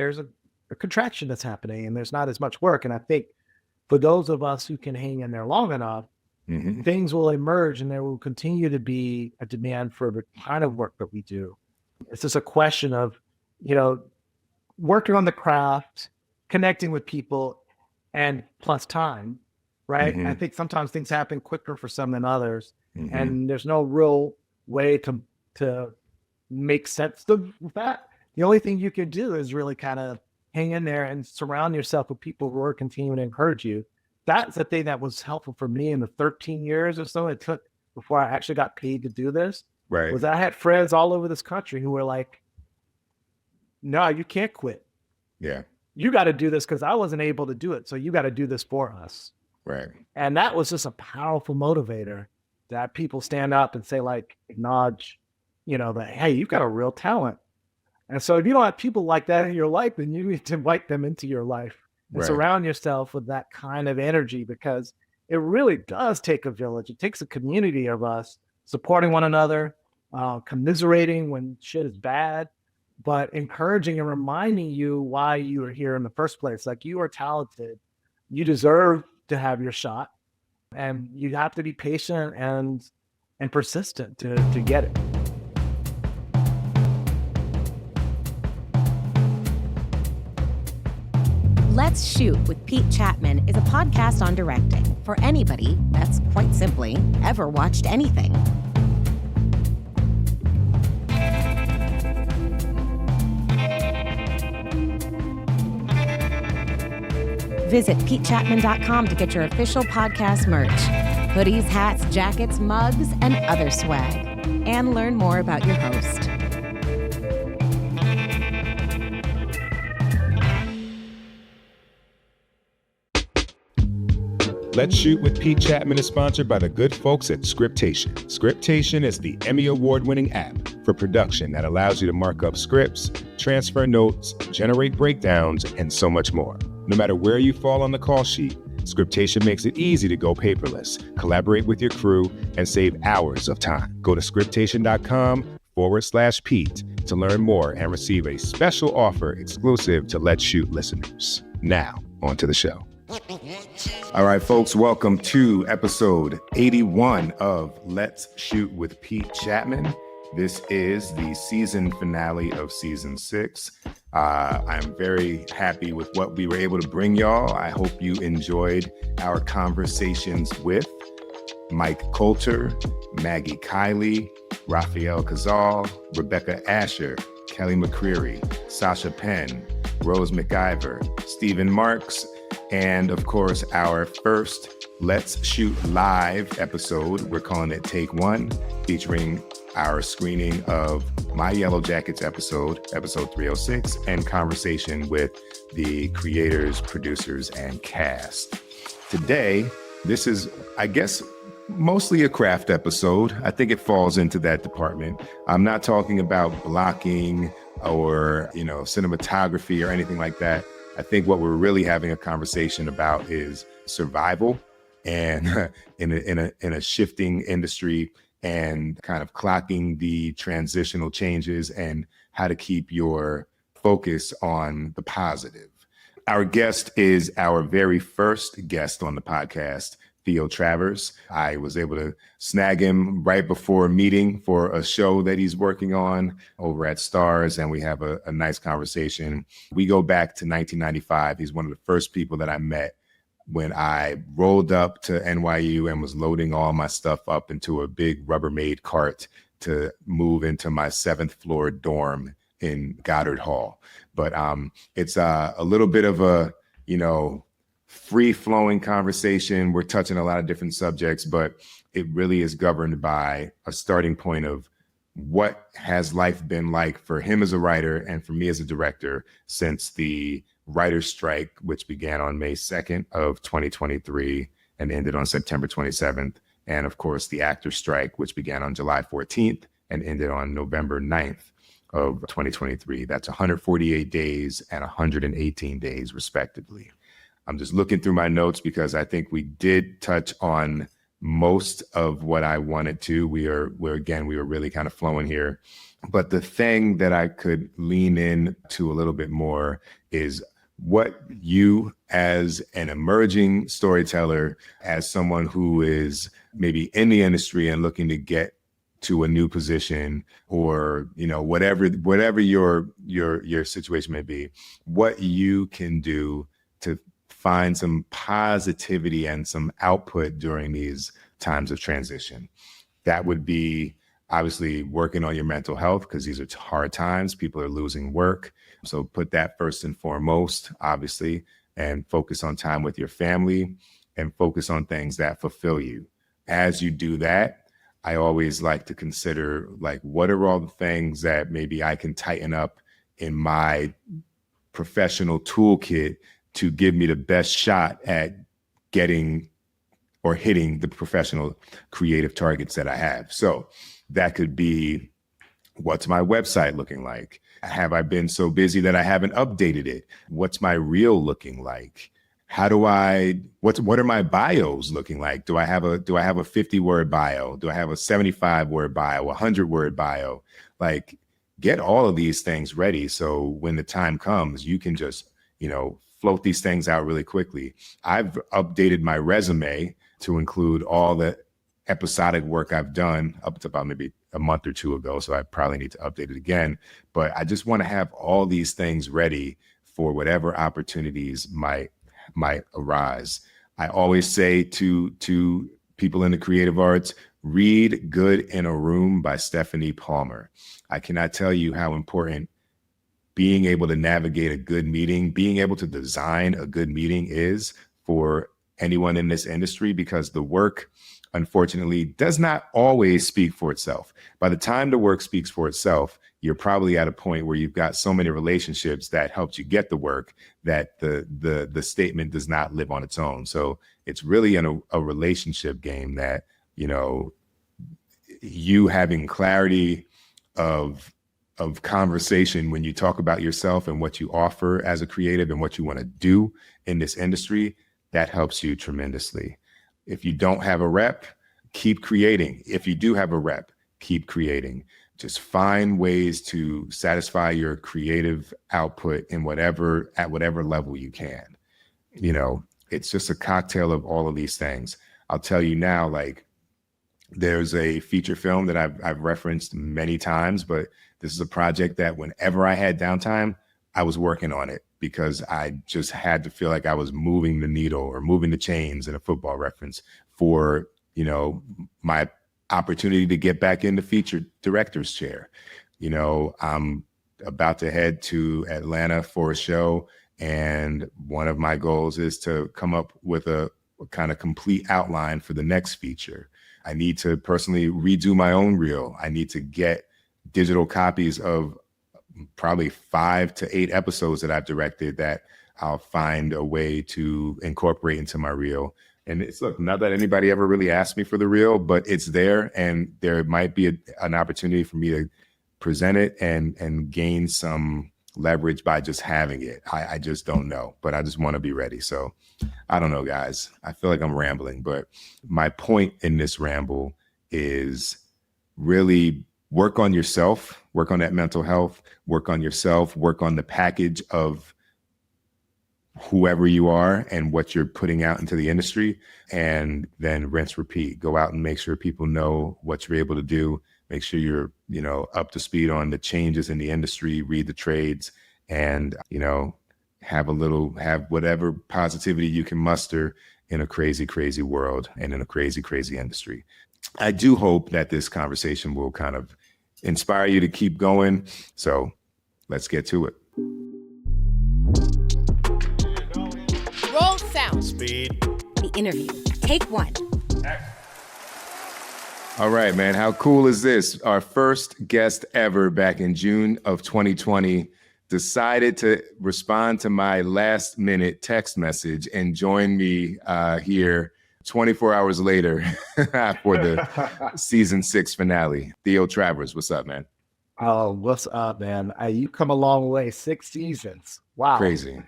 there's a contraction that's happening and there's not as much work. And I think for those of us who can hang in there long enough, things will emerge and there will continue to be a demand for the kind of work that we do. It's just a question of, working on the craft, connecting with people, and plus time, right? I think sometimes things happen quicker for some than others, and there's no real way to make sense of that. The only thing you can do is really kind of hang in there and surround yourself with people who are continuing to encourage you. That's the thing that was helpful for me in the 13 years or so it took before I actually got paid to do this. Right. Was I had friends all over this country who were like, no, you can't quit. Yeah. You got to do this because I wasn't able to do it. So you got to do this for us. Right. And that was just a powerful motivator that people stand up and say, like, acknowledge, that, hey, you've got a real talent. And so if you don't have people like that in your life, then you need to invite them into your life and surround yourself with that kind of energy, because it really does take a village. It takes a community of us supporting one another, commiserating when shit is bad, but encouraging and reminding you why you are here in the first place. Like, you are talented. You deserve to have your shot, and you have to be patient and persistent to get it. Let's Shoot with Pete Chatmon is a podcast on directing for anybody that's, quite simply, ever watched anything. Visit PeteChatmon.com to get your official podcast merch, hoodies, hats, jackets, mugs, and other swag, and learn more about your host. Let's Shoot with Pete Chatmon is sponsored by the good folks at Scriptation. Scriptation is the Emmy Award-winning app for production that allows you to mark up scripts, transfer notes, generate breakdowns, and so much more. No matter where you fall on the call sheet, Scriptation makes it easy to go paperless, collaborate with your crew, and save hours of time. Go to scriptation.com/Pete to learn more and receive a special offer exclusive to Let's Shoot listeners. Now, on to the show. All right, folks, welcome to episode 81 of Let's Shoot with Pete Chatmon. This is the season finale of season 6. I'm very happy with what we were able to bring y'all. I hope you enjoyed our conversations with Mike Coulter, Maggie Kiley, Raphael Cazal, Rebecca Asher, Kelly McCreary, Sasha Penn, Rose McIver, Stephen Marks, and of course, our first Let's Shoot Live episode. We're calling it Take One, featuring our screening of My Yellow Jackets episode 306, and conversation with the creators, producers, and cast. Today, this is, I guess, mostly a craft episode. I think it falls into that department. I'm not talking about blocking or, cinematography or anything like that. I think what we're really having a conversation about is survival and in a shifting industry, and kind of clocking the transitional changes and how to keep your focus on the positive. Our guest is our very first guest on the podcast, Theo Travers. I was able to snag him right before a meeting for a show that he's working on over at Stars, and we have a nice conversation. We go back to 1995. He's one of the first people that I met when I rolled up to NYU and was loading all my stuff up into a big Rubbermaid cart to move into my 7th floor dorm in Goddard Hall. But it's a little bit of a, free-flowing conversation. We're touching a lot of different subjects, but it really is governed by a starting point of what has life been like for him as a writer and for me as a director since the writer's strike, which began on May 2nd of 2023 and ended on September 27th. And of course, the actor's strike, which began on July 14th and ended on November 9th of 2023. That's 148 days and 118 days, respectively. I'm just looking through my notes because I think we did touch on most of what I wanted to. We were really kind of flowing here. But the thing that I could lean in to a little bit more is what you, as an emerging storyteller, as someone who is maybe in the industry and looking to get to a new position, or whatever your situation may be, what you can do to find some positivity and some output during these times of transition. That would be obviously working on your mental health, because these are hard times. People are losing work. So put that first and foremost, obviously, and focus on time with your family and focus on things that fulfill you. As you do that, I always like to consider, like, what are all the things that maybe I can tighten up in my professional toolkit to give me the best shot at getting or hitting the professional creative targets that I have. So that could be, what's my website looking like? Have I been so busy that I haven't updated it? What's my reel looking like? What are my bios looking like? Do I have a 50-word bio? Do I have a 75-word bio, a 100-word bio? Like, get all of these things ready, so when the time comes, you can just, float these things out really quickly. I've updated my resume to include all the episodic work I've done up to about maybe a month or two ago. So I probably need to update it again. But I just want to have all these things ready for whatever opportunities might arise. I always say to people in the creative arts, read Good in a Room by Stephanie Palmer. I cannot tell you how important being able to navigate a good meeting, being able to design a good meeting is for anyone in this industry, because the work, unfortunately, does not always speak for itself. By the time the work speaks for itself, you're probably at a point where you've got so many relationships that helped you get the work that the statement does not live on its own. So it's really a relationship game that, you having clarity of conversation when you talk about yourself and what you offer as a creative and what you want to do in this industry, that helps you tremendously. If you don't have a rep, keep creating. If you do have a rep, keep creating. Just find ways to satisfy your creative output at whatever level you can. It's just a cocktail of all of these things. I'll tell you now, like, there's a feature film that I've referenced many times, but this is a project that whenever I had downtime, I was working on it, because I just had to feel like I was moving the needle or moving the chains, in a football reference, for, my opportunity to get back in the feature director's chair. I'm about to head to Atlanta for a show, and one of my goals is to come up with a kind of complete outline for the next feature. I need to personally redo my own reel. I need to get digital copies of probably 5 to 8 episodes that I've directed that I'll find a way to incorporate into my reel. And it's, look, not that anybody ever really asked me for the reel, but it's there, and there might be an opportunity for me to present it and gain some leverage by just having it. I just don't know, but I just want to be ready. So I don't know, guys. I feel like I'm rambling, but my point in this ramble is really work on yourself, work on that mental health, work on yourself, work on the package of whoever you are and what you're putting out into the industry, and then rinse, repeat. Go out and make sure people know what you're able to do. Make sure you're, up to speed on the changes in the industry, read the trades, and, have whatever positivity you can muster in a crazy, crazy world and in a crazy, crazy industry. I do hope that this conversation will kind of inspire you to keep going. So let's get to it. Roll sound. Speed. The interview. Take 1. All right, man. How cool is this? Our first guest ever, back in June of 2020, decided to respond to my last minute text message and join me here 24 hours later for the season 6 finale. Theo Travers, what's up, man? Oh, what's up, man? You come a long way. 6 seasons. Wow. Crazy.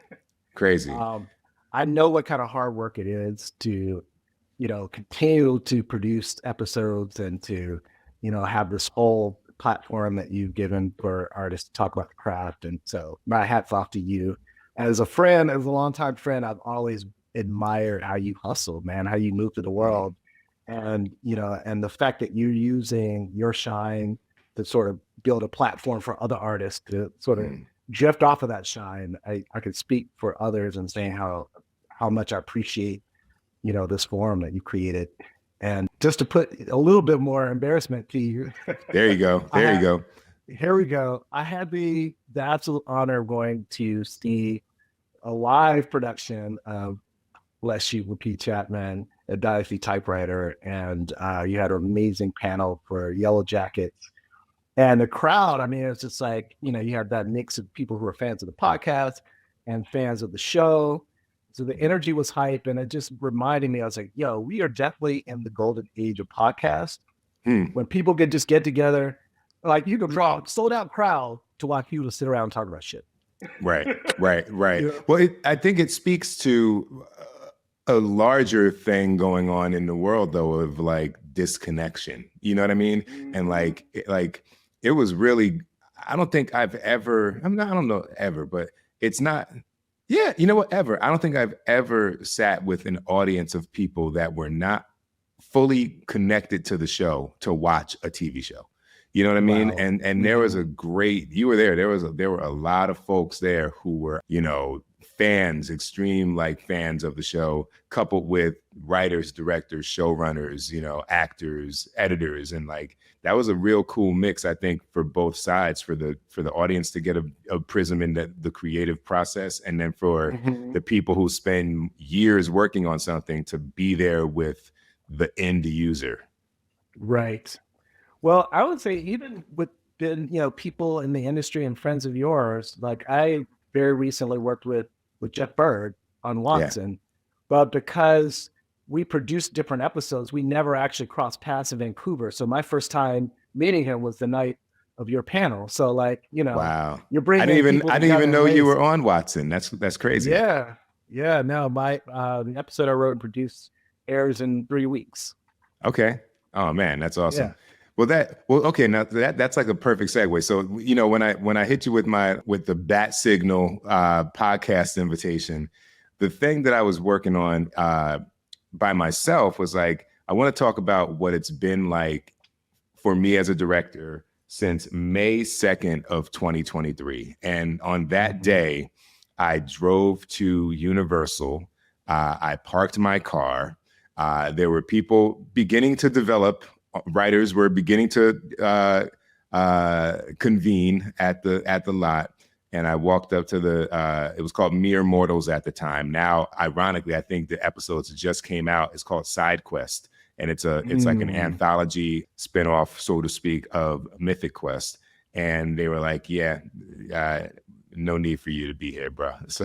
I know what kind of hard work it is to, continue to produce episodes and to, have this whole platform that you've given for artists to talk about the craft. And so my hat's off to you. As a friend, as a longtime friend, I've always admired how you hustle, man, how you move through the world. And, and the fact that you're using your shine to sort of build a platform for other artists to sort of drift off of that shine. I could speak for others and saying how much I appreciate, this forum that you created. And just to put a little bit more embarrassment to you. There you go. There you go. Here we go. I had the absolute honor of going to see a live production of Let's Shoot with Pete Chatmon at Dynasty Typewriter. And you had an amazing panel for Yellow Jackets. And the crowd, I mean, it's just like, you had that mix of people who are fans of the podcast and fans of the show. So the energy was hype, and it just reminded me, I was like, yo, we are definitely in the golden age of podcasts. When people can just get together, like you can draw a sold out crowd to watch people sit around and talk about shit. Right. Well, I think it speaks to a larger thing going on in the world, though, of like disconnection. You know what I mean? And like it was really, I don't think I've ever, I don't know ever, but it's not. Yeah, you know what? Ever. I don't think I've ever sat with an audience of people that were not fully connected to the show to watch a TV show. You know what I mean? Wow. And there was a great, you were there. There were a lot of folks there who were, fans, extreme fans of the show, coupled with writers, directors, showrunners, actors, editors, and that was a real cool mix, I think, for both sides, for the audience to get a prism in the creative process, and then for the people who spend years working on something to be there with the end user. Right. Well, I would say even with people in the industry and friends of yours, like I very recently worked with Jeff Bird on Watson, but because we produced different episodes, we never actually crossed paths in Vancouver. So my first time meeting him was the night of your panel. So wow, you're bringing. I didn't even know you were on Watson. That's crazy. Yeah. No, my the episode I wrote and produced airs in 3 weeks. Okay. Oh man, that's awesome. Yeah. Okay. Now that's like a perfect segue. So, when I hit you with the Bat Signal podcast invitation, the thing that I was working on by myself was I want to talk about what it's been like for me as a director since May 2nd of 2023. And on that day, I drove to Universal. I parked my car. There were people beginning to develop. Writers were beginning to convene at the lot, and I walked up to it was called Mere Mortals at the time. Now, ironically, I think the episodes just came out. It's called Side Quest, and it's like an anthology spinoff, so to speak, of Mythic Quest. And they were like, "Yeah, no need for you to be here, bro." So,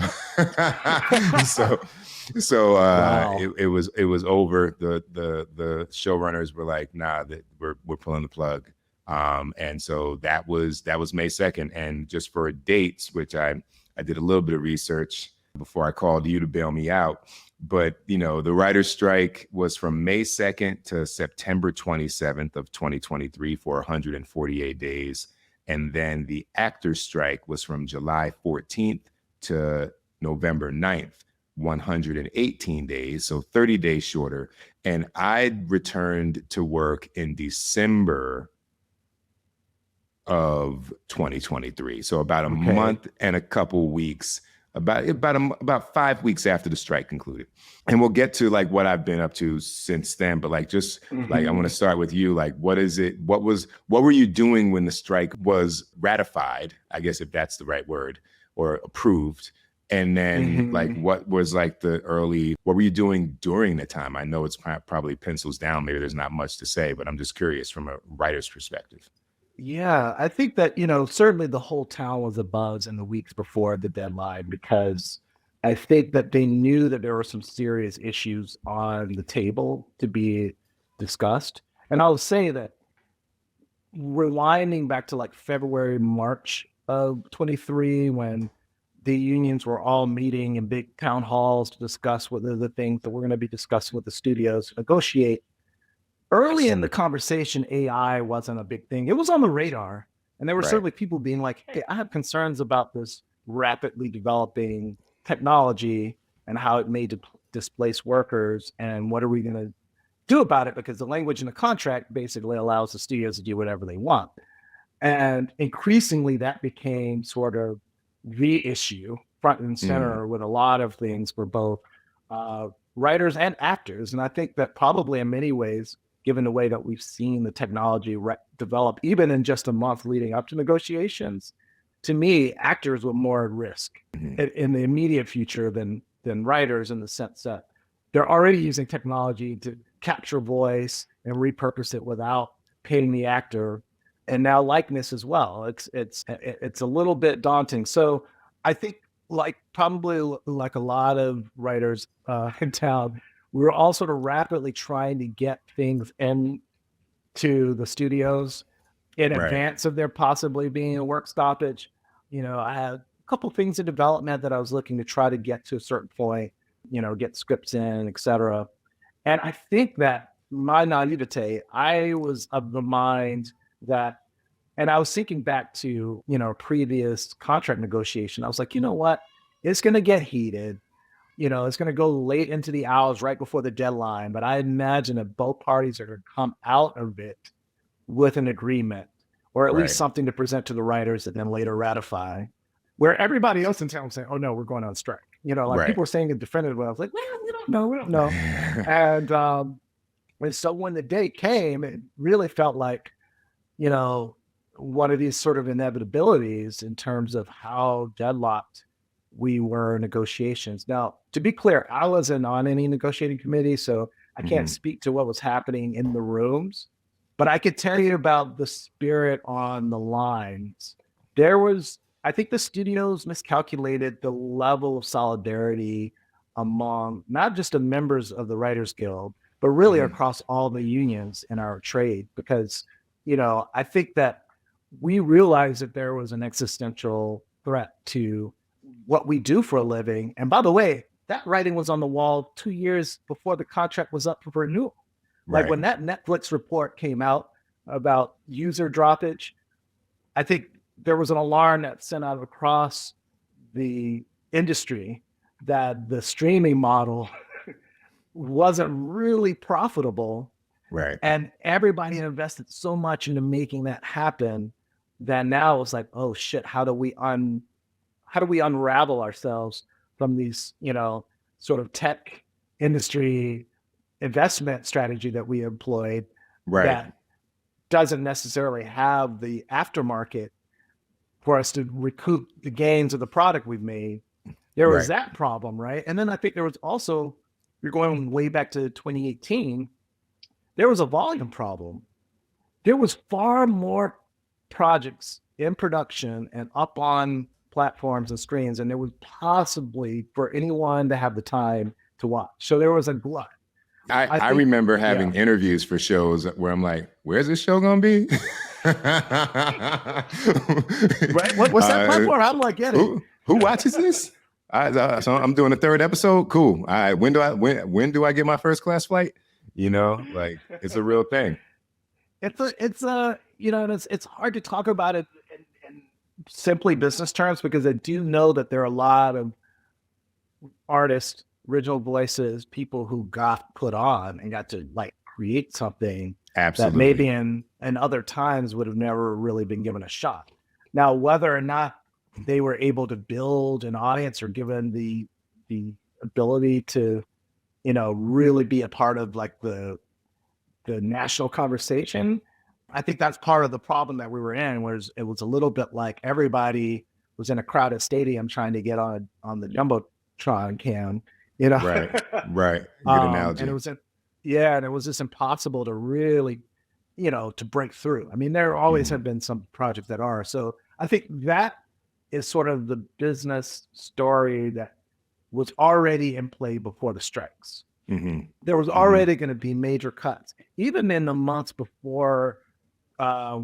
wow. It was over. The showrunners were like, "Nah, that we're pulling the plug." And so that was May 2nd. And just for dates, which I did a little bit of research before I called you to bail me out. But the writer's strike was from May 2nd to September 27th of 2023 for 148 days. And then the actor's strike was from July 14th to November 9th, 118 days, so 30 days shorter. And I returned to work in December of 2023. So about a month and a couple weeks, about 5 weeks after the strike concluded. And we'll get to what I've been up to since then, but I want to start with you. What is it? What were you doing when the strike was ratified? I guess if that's the right word, or approved. And then what was what were you doing during the time? I know it's probably pencils down. Maybe there's not much to say, but I'm just curious from a writer's perspective. Yeah, I think that, certainly the whole town was abuzz in the weeks before the deadline, because I think that they knew that there were some serious issues on the table to be discussed. And I'll say that rewinding back to February, March of 23, when the unions were all meeting in big town halls to discuss what are the things that we're going to be discussing with the studios, negotiate. early in the conversation, AI wasn't a big thing. It was on the radar. And there were Right. certainly people being like, hey, I have concerns about this rapidly developing technology and how it may displace workers. And what are we going to do about it? Because the language in the contract basically allows the studios to do whatever they want. And increasingly, that became sort of the issue front and center with a lot of things for both writers and actors. And I think that probably in many ways, given the way that we've seen the technology develop, even in just a month leading up to negotiations, to me, actors were more at risk in the immediate future than writers, in the sense that they're already using technology to capture voice and repurpose it without paying the actor, and now likeness as well. It's a little bit daunting. So I think, probably like a lot of writers in town, we were all sort of rapidly trying to get things into the studios in advance of there possibly being a work stoppage. I had a couple things in development that I was looking to try to get to a certain point, get scripts in, et cetera. And I think that my naivete, I was of the mind that, and I was thinking back to, previous contract negotiation. I was like, you know what? It's going to get heated. It's going to go late into the hours right before the deadline. But I imagine that both parties are going to come out of it with an agreement, or at least something to present to the writers and then later ratify. Where everybody else in town was saying, oh, no, we're going on strike. People were saying it definitively. I was like, well, we don't know. And so when the date came, it really felt like, one of these sort of inevitabilities in terms of how deadlocked we were in negotiations. Now, to be clear, I wasn't on any negotiating committee, so I can't speak to what was happening in the rooms, but I could tell you about the spirit on the lines. I think the studios miscalculated the level of solidarity among not just the members of the Writers Guild, but really across all the unions in our trade, because, I think that we realized that there was an existential threat to what we do for a living. And by the way, that writing was on the wall 2 years before the contract was up for renewal. Like when that Netflix report came out about user droppage, I think there was an alarm that sent out across the industry that the streaming model wasn't really profitable. Right. And everybody invested so much into making that happen that now it's like, oh shit, how do we unravel ourselves from these, sort of tech industry investment strategy that we employed that doesn't necessarily have the aftermarket for us to recoup the gains of the product we've made. There was that problem, right? And then I think there was also, you're going way back to 2018, there was a volume problem. There was far more projects in production and up on platforms and screens, and there was possibly for anyone to have the time to watch. So there was a glut. I remember having interviews for shows where I'm like, where's this show going to be? What's that platform? How do I get it? Who watches this? So I'm doing the third episode. Cool. All right. When do I get my first class flight? It's a real thing. It's hard to talk about it in simply business terms, because I do know that there are a lot of artists, original voices, people who got put on and got to create something that maybe in other times would have never really been given a shot. Now, whether or not they were able to build an audience or given the ability to, really be a part of the national conversation, I think that's part of the problem that we were in, whereas it was a little bit like everybody was in a crowded stadium trying to get on the Jumbotron cam, Right. Good analogy. And it was just impossible to really, to break through. I mean, there always have been some projects that are. So I think that is sort of the business story that was already in play before the strikes. There was already going to be major cuts. Even in the months before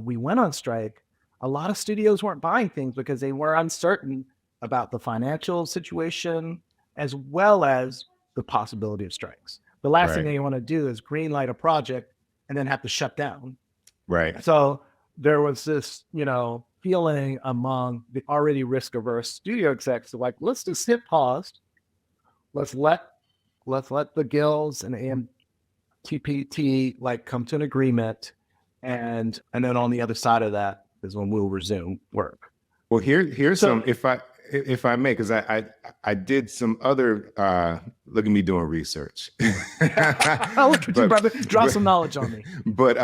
we went on strike, a lot of studios weren't buying things because they were uncertain about the financial situation as well as the possibility of strikes. The last thing they want to do is greenlight a project and then have to shut down. Right. So there was this, feeling among the already risk-averse studio execs, like, let's just hit pause. Let's let the guilds and AMTPT like come to an agreement, and then on the other side of that is when we'll resume work. Well, here's some, if I may, because I did some other look at me doing research. Look at you, brother. Drop some knowledge on me. But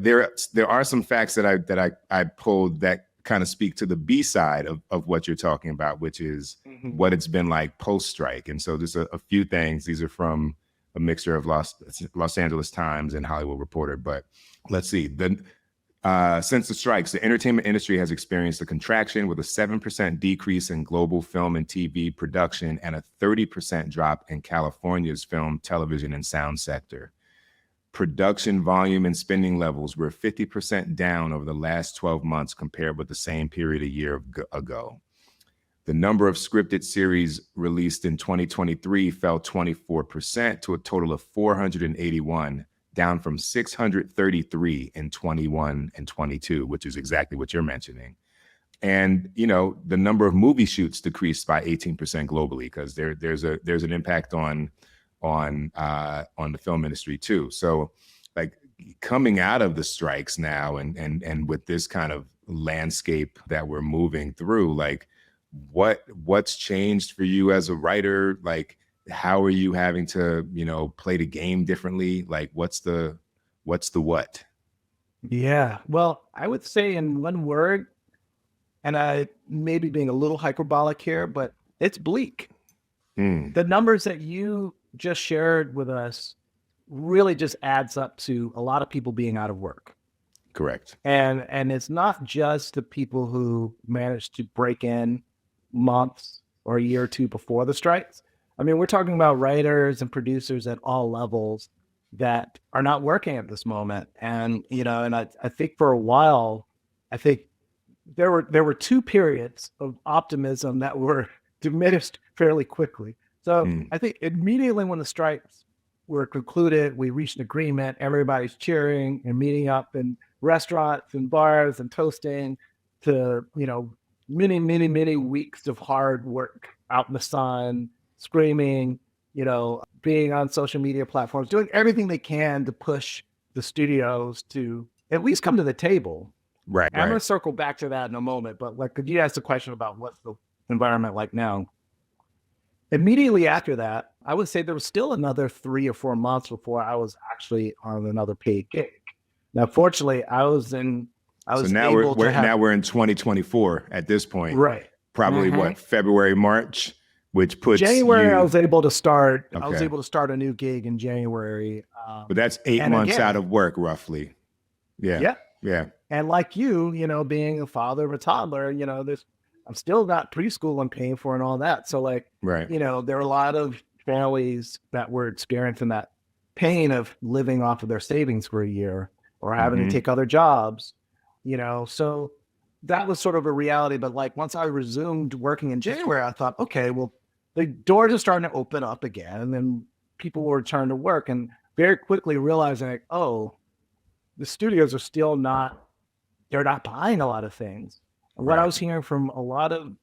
there are some facts that I pulled that kind of speak to the B side of what you're talking about, which is what it's been like post-strike. And so there's a few things. These are from a mixture of Los Angeles Times and Hollywood Reporter. But let's see. Since the strikes, the entertainment industry has experienced a contraction with a 7% decrease in global film and TV production and a 30% drop in California's film, television, and sound sector. Production volume and spending levels were 50% down over the last 12 months compared with the same period a year ago. The number of scripted series released in 2023 fell 24% to a total of 481, down from 633 in 21 and 22, which is exactly what you're mentioning. And, the number of movie shoots decreased by 18% globally, because there's an impact on the film industry too. So like coming out of the strikes now and with this kind of landscape that we're moving through, like what's changed for you as a writer? Like, how are you having to, play the game differently? Like, what's the what? Yeah. Well, I would say in one word, and I may be being a little hyperbolic here, but it's bleak. The numbers that you just shared with us really just adds up to a lot of people being out of work. Correct. And it's not just the people who managed to break in months or a year or two before the strikes. I mean, we're talking about writers and producers at all levels that are not working at this moment. And, I think for a while, I think there were two periods of optimism that were diminished fairly quickly. So I think immediately when the strikes were concluded, we reached an agreement, everybody's cheering and meeting up in restaurants and bars and toasting to, many, many, many weeks of hard work out in the sun, screaming, being on social media platforms, doing everything they can to push the studios to at least come to the table. Right. I'm going to circle back to that in a moment, but could you ask the question about what's the environment like now? Immediately after that, I would say there was still another 3 or 4 months before I was actually on another paid gig. Now, fortunately, now we're in 2024 at this point. Right. Probably what, February, March? Which puts January, I was able to start. Okay. I was able to start a new gig in January. But that's 8 months out of work, roughly. Yeah. And like you, being a father of a toddler, I'm still not preschool and paying for and all that. So right. There are a lot of families that were experiencing that pain of living off of their savings for a year or having to take other jobs, so that was sort of a reality. But once I resumed working in January, I thought, okay, well, the doors are starting to open up again, and then people will return to work, and very quickly realizing, the studios are still they're not buying a lot of things. And what I was hearing from a lot of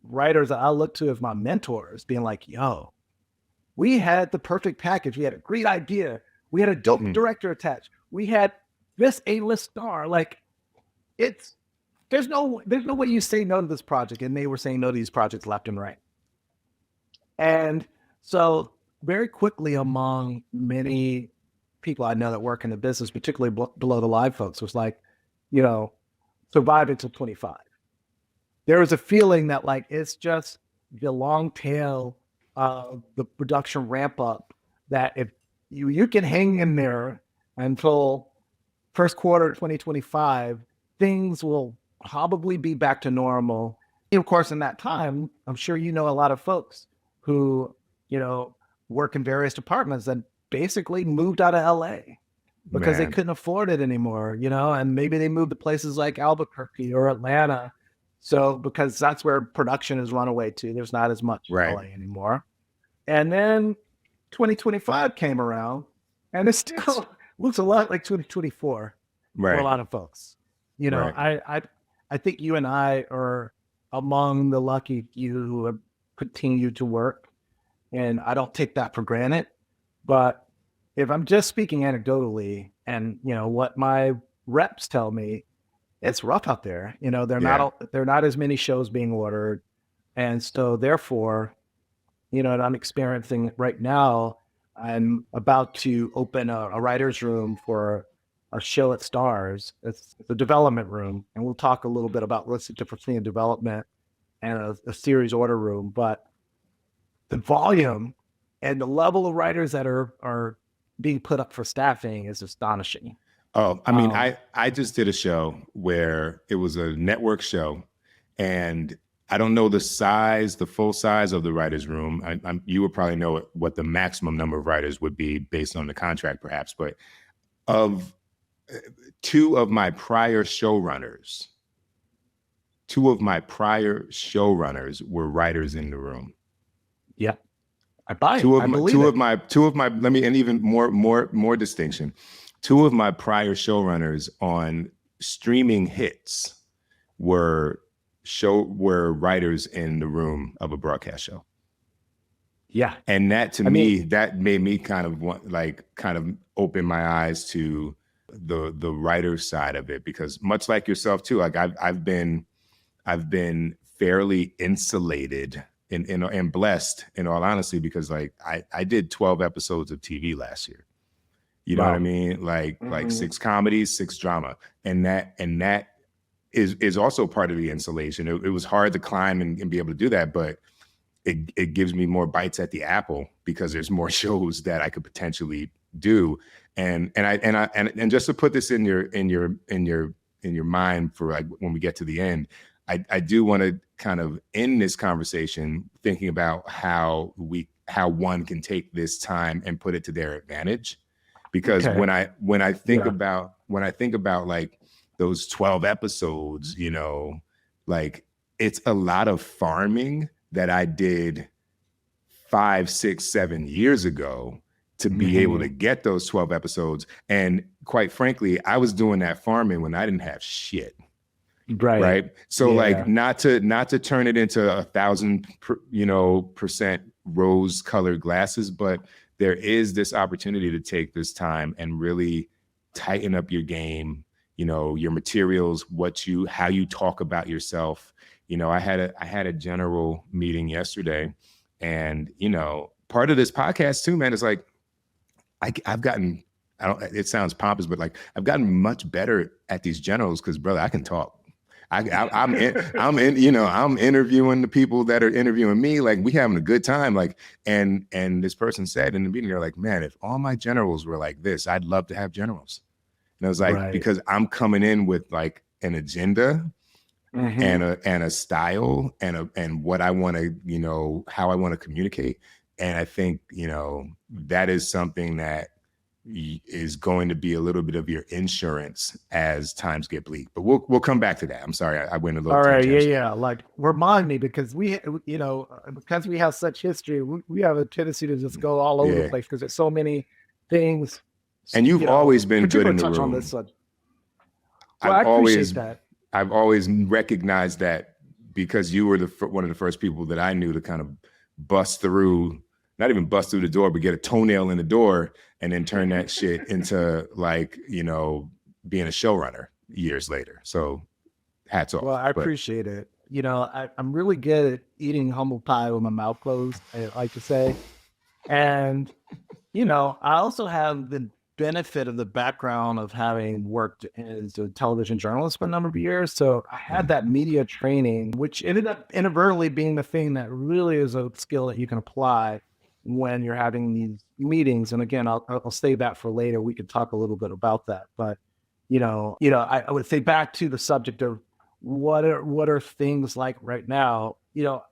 writers that I look to as my mentors being like, yo, we had the perfect package. We had a great idea. We had a dope director attached. We had this A-list star. There's no way you say no to this project. And they were saying no to these projects left and right. And so very quickly among many people I know that work in the business, particularly below the live folks, was survive until 25. There was a feeling that it's just the long tail of the production ramp up, that if you can hang in there until first quarter 2025, things will probably be back to normal. Of course, in that time, I'm sure a lot of folks who, work in various departments that basically moved out of LA because they couldn't afford it anymore, and maybe they moved to places like Albuquerque or Atlanta. So because that's where production has run away to, there's not as much LA anymore. And then 2025 came around, and it's still looks a lot like 2024 for a Right. lot of folks. You know, Right. I think you and I are among the lucky few who have continued to work, and I don't take that for granted. But if I'm just speaking anecdotally, and you know what my reps tell me, it's rough out there. You know, Yeah. they're not as many shows being ordered, and so therefore, you know, and I'm experiencing it right now. I'm about to open a writer's room for a show at Stars. It's the development room, and we'll talk a little bit about what's the difference between a development and a series order room. But the volume and the level of writers that are being put up for staffing is astonishing. Oh, I mean, Um, I just did a show where it was a network show, and I don't know the size, the full size of the writers' room. You would probably know what the maximum number of writers would be based on the contract, perhaps. But of two of my prior showrunners were writers in the room. yeah, I buy it. I believe Two it. of my. Let me, and even more distinction. Two of my prior showrunners on streaming hits were writers in the room of a broadcast show. Yeah, And that to I me, mean, that made me kind of open my eyes to the writer side of it, because much like yourself too, like I've been fairly insulated and blessed, in all honesty, because like I did 12 episodes of TV last year. You know what I wow. mean? Like Mhm. 6 comedies, 6 drama. And that is also part of the insulation. It was hard to climb and be able to do that, but it gives me more bites at the apple because there's more shows that I could potentially do. And just to put this in your mind for like when we get to the end, I do want to kind of end this conversation thinking about how one can take this time and put it to their advantage. Because Okay. when I think Yeah. about like those 12 episodes, you know, like it's a lot of farming that I did 5, 6, 7 years ago to be able to get those 12 episodes. And quite frankly, I was doing that farming when I didn't have shit. Right. Right. So Yeah. like not to turn it into 1,000%, rose colored glasses, but there is this opportunity to take this time and really tighten up your game, you know, your materials, how you talk about yourself. You know, I had a general meeting yesterday, and, you know, part of this podcast too, man, is like, I've gotten, it sounds pompous, but like I've gotten much better at these generals because, brother, I can talk. I'm interviewing the people that are interviewing me. Like, we having a good time. Like, and this person said in the meeting, they're like, man, if all my generals were like this, I'd love to have generals. And I was like, Right. because I'm coming in with like an agenda Mhm. and a style and what I want to, you know, how I want to communicate. And I think, you know, that is something that is going to be a little bit of your insurance as times get bleak. But we'll come back to that. I'm sorry, I went a little All right. Yeah. tangential. Yeah. Like, remind me, because you know, because we have such history, we have a tendency to just go all over the Yeah. place because there's so many things. And you've you know, always been good in particularly the touch on room. this. Well, I appreciate that. I've always recognized that, because you were one of the first people that I knew to kind of bust through, not even bust through the door, but get a toenail in the door and then turn that shit into, like, you know, being a showrunner years later. So hats off. Well, I But appreciate it. You know, I'm really good at eating humble pie with my mouth closed, I like to say. And, you know, I also have the benefit of the background of having worked as a television journalist for a number of years. So I had that media training, which ended up inadvertently being the thing that really is a skill that you can apply when you're having these meetings. And again, I'll save that for later. We could talk a little bit about that. But, I would say back to the subject of what are things like right now. You know,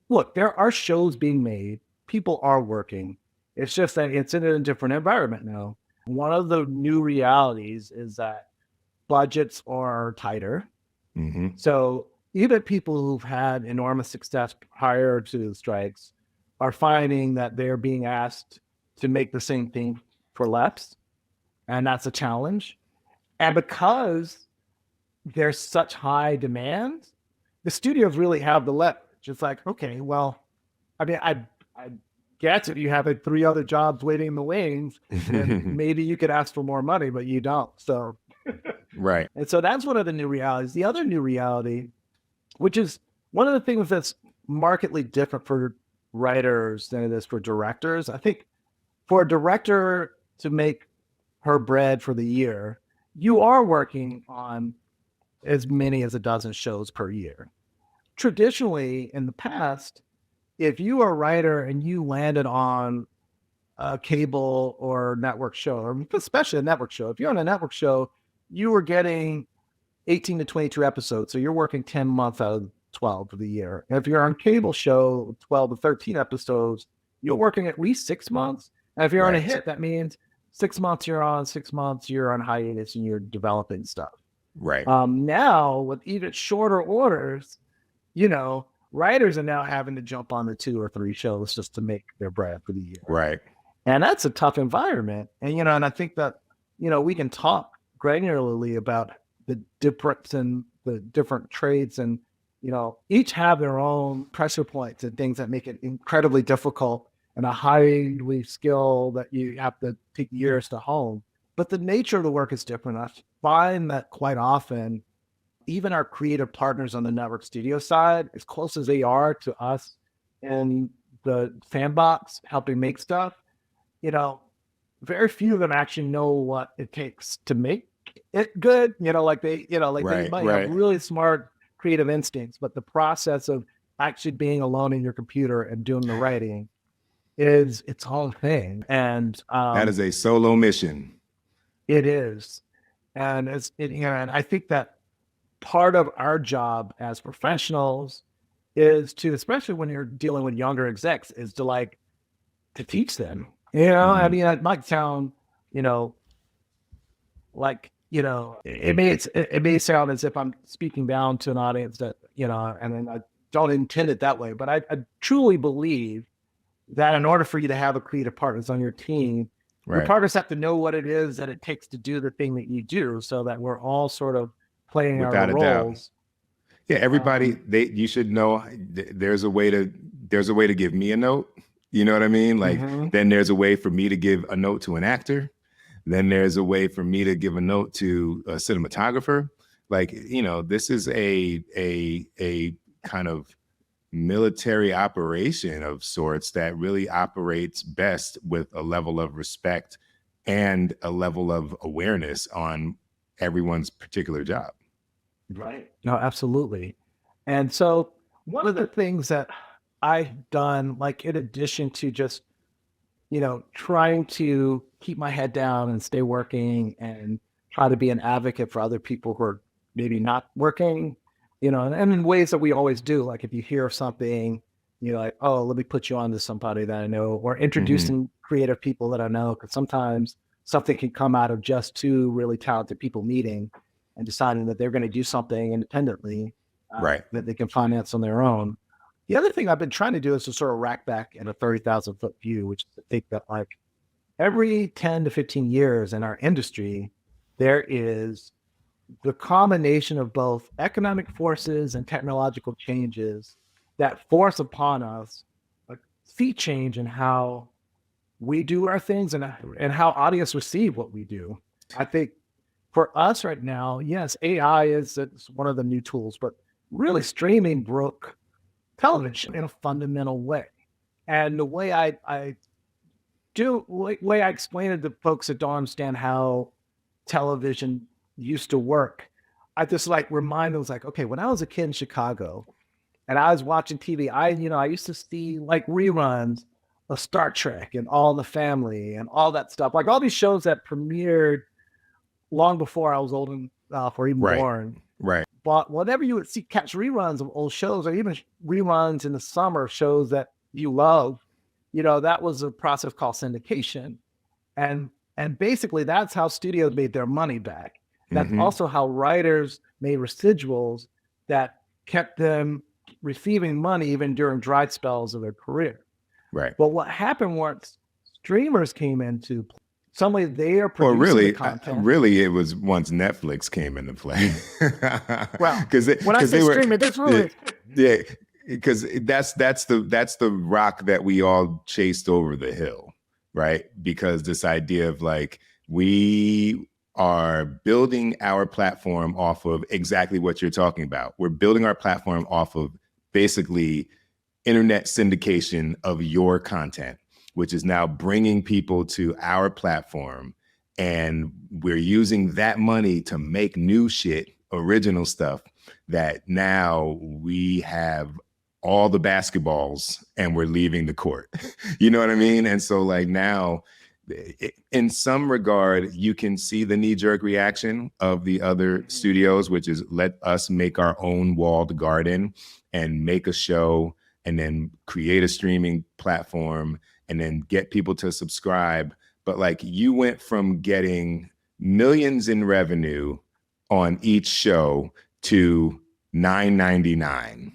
look, there are shows being made. People are working. It's just that it's in a different environment now. One of the new realities is that budgets are tighter. mhm. So even people who've had enormous success prior to the strikes are finding that they're being asked to make the same thing for less. And that's a challenge. And because there's such high demand, the studios really have the leverage. It's like, okay, well, I mean, I guess if you have 3 other jobs waiting in the wings, then maybe you could ask for more money, but you don't. So, right. And so that's one of the new realities. The other new reality, which is one of the things that's markedly different for writers than it is for directors. I think for a director to make her bread for the year, you are working on as many as a dozen shows per year. Traditionally, in the past, if you are a writer and you landed on a cable or network show, or especially a network show, if you're on a network show, you were getting 18 to 22 episodes. So you're working 10 months out of 12 of the year. And if you're on cable show, 12 to 13 episodes, you're working at least 6 months. And if you're on a hit, that means 6 months you're on, 6 months you're on hiatus and you're developing stuff. Right. Now with even shorter orders, writers are now having to jump on the 2 or 3 shows just to make their bread for the year. Right. And that's a tough environment. And, and I think that, we can talk granularly about the difference in the different trades and, each have their own pressure points and things that make it incredibly difficult and a highly skill that you have to take years to hone. But the nature of the work is different. I find that quite often, even our creative partners on the network studio side, as close as they are to us in the sandbox helping make stuff, very few of them actually know what it takes to make it good. They might have really smart creative instincts, but the process of actually being alone in your computer and doing the writing is its own thing. And that is a solo mission. It is. And and I think that part of our job as professionals is to, especially when you're dealing with younger execs, is to teach them. I mean, it might sound, it may sound as if I'm speaking down to an audience that, and then I don't intend it that way, but I truly believe that in order for you to have a creative partners on your team, your partners have to know what it is that it takes to do the thing that you do, so that we're all sort of playing without our roles. Yeah, everybody, you should know there's a way to give me a note. You know what I mean? Then there's a way for me to give a note to an actor. Then there's a way for me to give a note to a cinematographer. This is a kind of military operation of sorts that really operates best with a level of respect and a level of awareness on everyone's particular job. Right. No, absolutely. And so one of the things that I've done, in addition to just, trying to keep my head down and stay working and try to be an advocate for other people who are maybe not working, and in ways that we always do. Like if you hear of something, oh, let me put you on to somebody that I know, or introducing creative people that I know, because sometimes something can come out of just 2 really talented people meeting and deciding that they're going to do something independently that they can finance on their own. The other thing I've been trying to do is to sort of rack back in a 30,000 foot view, which is to think that every 10 to 15 years in our industry, there is the combination of both economic forces and technological changes that force upon us a sea change in how we do our things and how audience receive what we do. I think for us right now, yes, AI is one of the new tools, but really streaming broke television in a fundamental way. And the way I explain it to folks that don't understand how television used to work, I just remind them, okay, when I was a kid in Chicago and I was watching TV, I used to see reruns of Star Trek and All in the Family and all that stuff, all these shows that premiered long before I was old enough or even born. Right. But whenever you would catch reruns of old shows, or even reruns in the summer of shows that you love, that was a process called syndication. And basically that's how studios made their money back. That's also how writers made residuals that kept them receiving money even during dry spells of their career. Right. But what happened once streamers came into, Suddenly they are Or producing really, the content. really, it was once Netflix came into play. Well, because when I say streaming, that's really yeah, because that's the rock that we all chased over the hill, right? Because this idea of like we are building our platform off of exactly what you're talking about. We're building our platform off of basically internet syndication of your content, which is now bringing people to our platform. And we're using that money to make new shit, original stuff that now we have all the basketballs and we're leaving the court. You know what I mean? And so like now, in some regard, you can see the knee-jerk reaction of the other studios, which is let us make our own walled garden and make a show and then create a streaming platform and then get people to subscribe. But like you went from getting millions in revenue on each show to $9.99.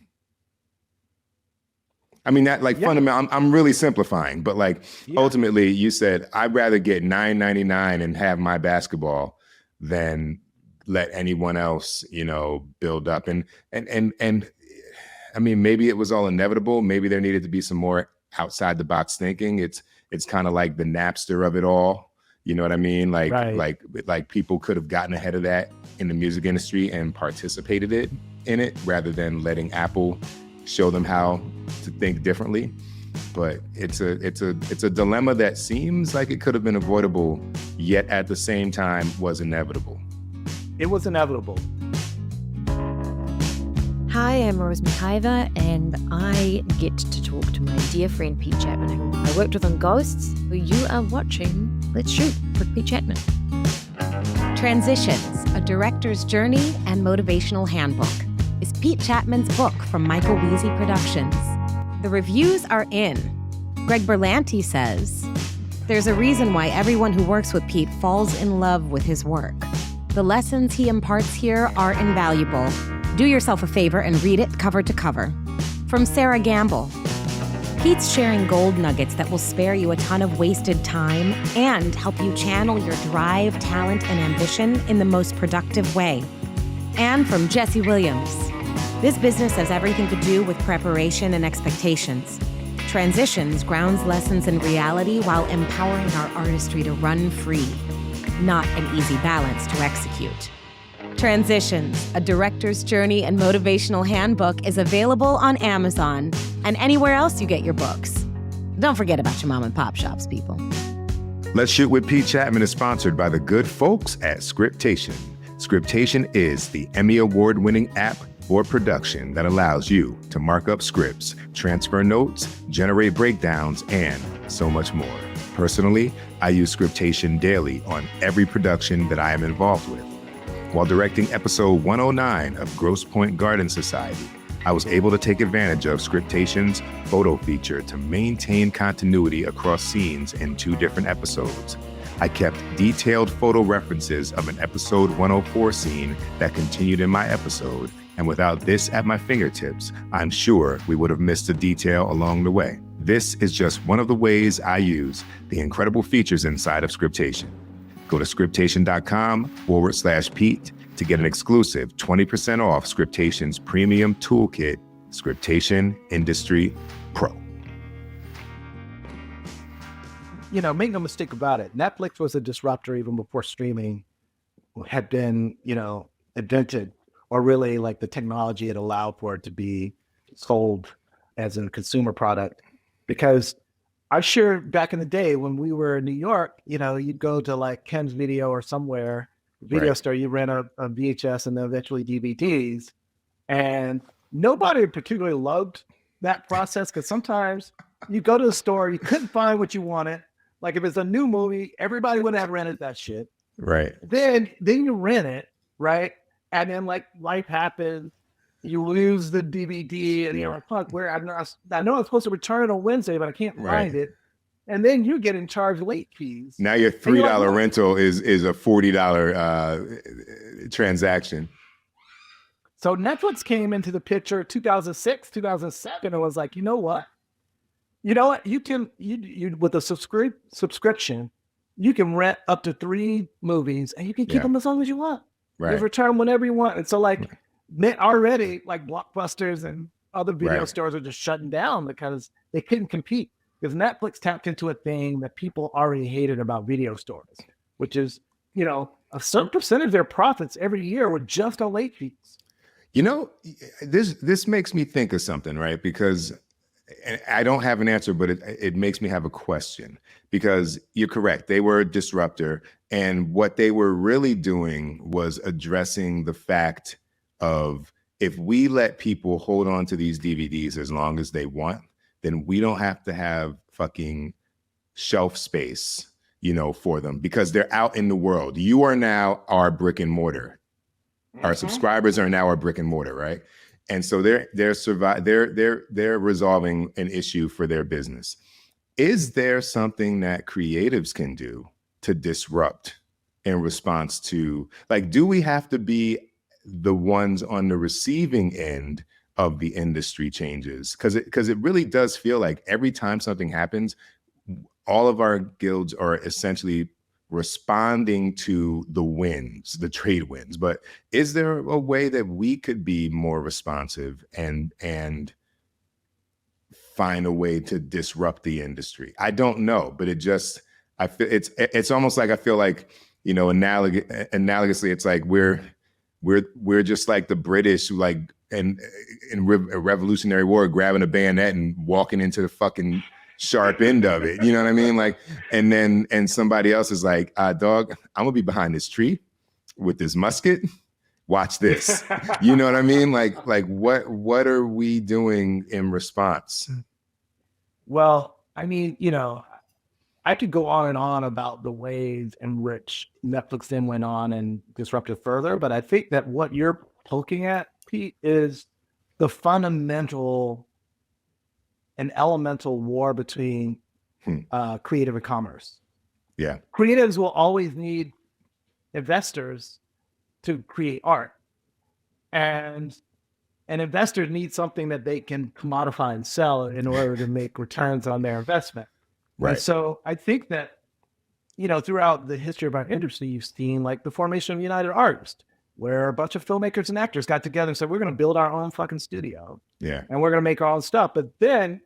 I mean, that like fundamental, I'm really simplifying, but like ultimately you said, I'd rather get $9.99 and have my basketball than let anyone else, you know, build up. And I mean, maybe it was all inevitable. Maybe there needed to be some more outside the box thinking. It's kind of like the Napster of it all. You know what I mean? Like, like people could have gotten ahead of that in the music industry and participated in it rather than letting Apple show them how to think differently. But it's a dilemma that seems like it could have been avoidable, yet at the same time was inevitable. It was inevitable. Hi, I'm Rose McIver, and I get to talk to my dear friend Pete Chatmon, who I worked with on Ghosts, who you are watching Let's Shoot with Pete Chatmon. Transitions, a director's journey and motivational handbook is Pete Chatmon's book from Michael Weezy Productions. The reviews are in. Greg Berlanti says, "There's a reason why everyone who works with Pete falls in love with his work. The lessons he imparts here are invaluable. Do yourself a favor and read it cover to cover." From Sarah Gamble, Pete's sharing gold nuggets that will spare you a ton of wasted time and help you channel your drive, talent, and ambition in the most productive way. And from Jesse Williams, this business has everything to do with preparation and expectations. Transitions grounds lessons in reality while empowering our artistry to run free. Not an easy balance to execute. Transitions, a director's journey and motivational handbook is available on Amazon and anywhere else you get your books. Don't forget about your mom and pop shops, people. Let's Shoot with Pete Chatmon is sponsored by the good folks at Scriptation. Scriptation is the Emmy Award-winning app for production that allows you to mark up scripts, transfer notes, generate breakdowns, and so much more. Personally, I use Scriptation daily on every production that I am involved with. While directing episode 109 of Grosse Pointe Garden Society, I was able to take advantage of Scriptation's photo feature to maintain continuity across scenes in 2 different episodes. I kept detailed photo references of an episode 104 scene that continued in my episode, and without this at my fingertips, I'm sure we would have missed a detail along the way. This is just one of the ways I use the incredible features inside of Scriptation. Go to scriptation.com/Pete to get an exclusive 20% off Scriptation's premium toolkit, Scriptation Industry Pro. You know, make no mistake about it. Netflix was a disruptor even before streaming had been, you know, invented, or really like the technology had allowed for it to be sold as a consumer product. Because I'm sure back in the day when we were in New York, you know, you'd go to like Ken's Video or somewhere, video store, you rent a VHS and then eventually DVDs. And nobody particularly loved that process because sometimes you go to the store, you couldn't find what you wanted. Like if it's a new movie, everybody would have rented that shit. Right. Then you rent it, right? And then like life happens, you lose the DVD, and you're like, "Fuck, where?" I know I'm supposed to return it on Wednesday, but I can't find it. And then you get in charge late fees. Now your $3 rental is a $40 transaction. So Netflix came into the picture 2006, 2007, and was like, you know what? You can you with a subscription, you can rent up to 3 movies and you can keep Yeah. them as long as you want. You Right. return whenever you want. And so like already like Blockbusters and other video Right. stores are just shutting down because they couldn't compete, because Netflix tapped into a thing that people already hated about video stores, which is, a certain percentage of their profits every year were just on late fees. This makes me think of something, right? Because and I don't have an answer, but it makes me have a question, because you're correct. They were a disruptor. And what they were really doing was addressing the fact of, if we let people hold on to these DVDs as long as they want, then we don't have to have fucking shelf space, for them, because they're out in the world. You are now our brick and mortar. Our subscribers are now our brick and mortar, right? And so they're resolving an issue for their business. Is there something that creatives can do to disrupt in response to, like, do we have to be the ones on the receiving end of the industry changes? Because it really does feel like every time something happens, all of our guilds are essentially responding to the wins, the trade wins. But is there a way that we could be more responsive and find a way to disrupt the industry? I don't know, but I feel it's almost like, I feel like, analogously, it's like we're just like the British who, like, in a Revolutionary War, grabbing a bayonet and walking into the fucking sharp end of it. You know what I mean? Like, and somebody else is like, dog, I'm gonna be behind this tree with this musket. Watch this. You know what I mean? Like what are we doing in response? Well, I mean, I could go on and on about the ways in which Netflix then went on and disrupted further, but I think that what you're poking at, Pete, is the fundamental and elemental war between creative and commerce. Yeah. Creatives will always need investors to create art, and investors need something that they can commodify and sell in order to make returns on their investment. Right. And so I think that, throughout the history of our industry, you've seen like the formation of United Artists, where a bunch of filmmakers and actors got together and said, we're going to build our own fucking studio. Yeah. And we're going to make our own stuff. But then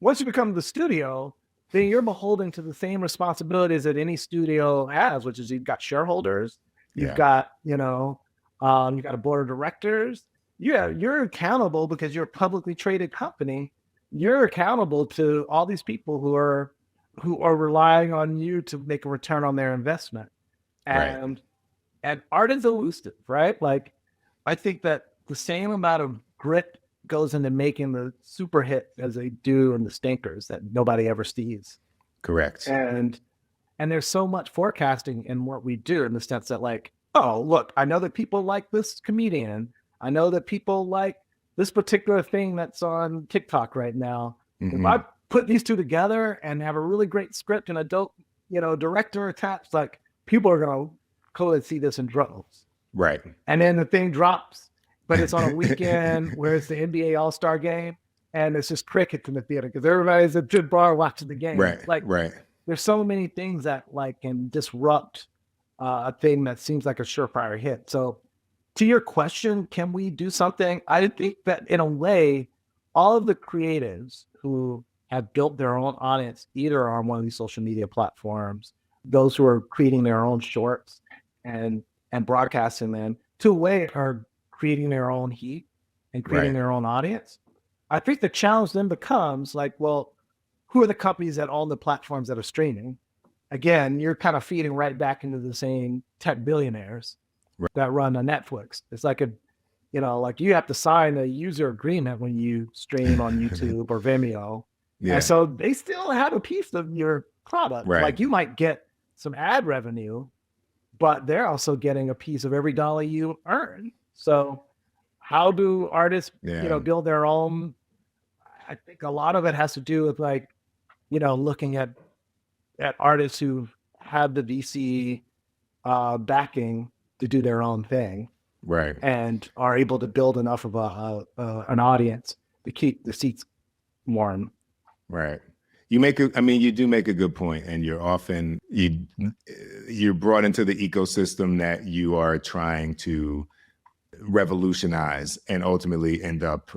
once you become the studio, then you're beholden to the same responsibilities that any studio has, which is you've got shareholders, you've got, you've got a board of directors. Yeah, you're accountable because you're a publicly traded company. You're accountable to all these people who are relying on you to make a return on their investment. And art is elusive, right? Like, I think that the same amount of grit goes into making the super hit as they do in the stinkers that nobody ever sees. Correct. And there's so much forecasting in what we do, in the sense that, like, oh, look, I know that people like this comedian. I know that people like this particular thing that's on TikTok right now. If I put these two together and have a really great script and a dope, director attached, like, people are going to go and see this in droves. Right. And then the thing drops, but it's on a weekend where it's the NBA All-Star game, and it's just crickets in the theater because everybody's at the bar watching the game. Right. There's so many things that, like, can disrupt a thing that seems like a surefire hit. So to your question, can we do something? I think that in a way, all of the creatives who have built their own audience, either on one of these social media platforms, those who are creating their own shorts and broadcasting them, to a way are creating their own heat and creating their own audience. I think the challenge then becomes like, well, who are the companies that own the platforms that are streaming? Again, you're kind of feeding right back into the same tech billionaires that run on Netflix. It's like like you have to sign a user agreement when you stream on YouTube or Vimeo. Yeah. And so they still have a piece of your product. Right. Like, you might get some ad revenue, but they're also getting a piece of every dollar you earn. So how do artists, build their own? I think a lot of it has to do with, like, looking at artists who have the VC backing to do their own thing, right, and are able to build enough of an audience to keep the seats warm. Right. you do make a good point, and you're brought into the ecosystem that you are trying to revolutionize and ultimately end up,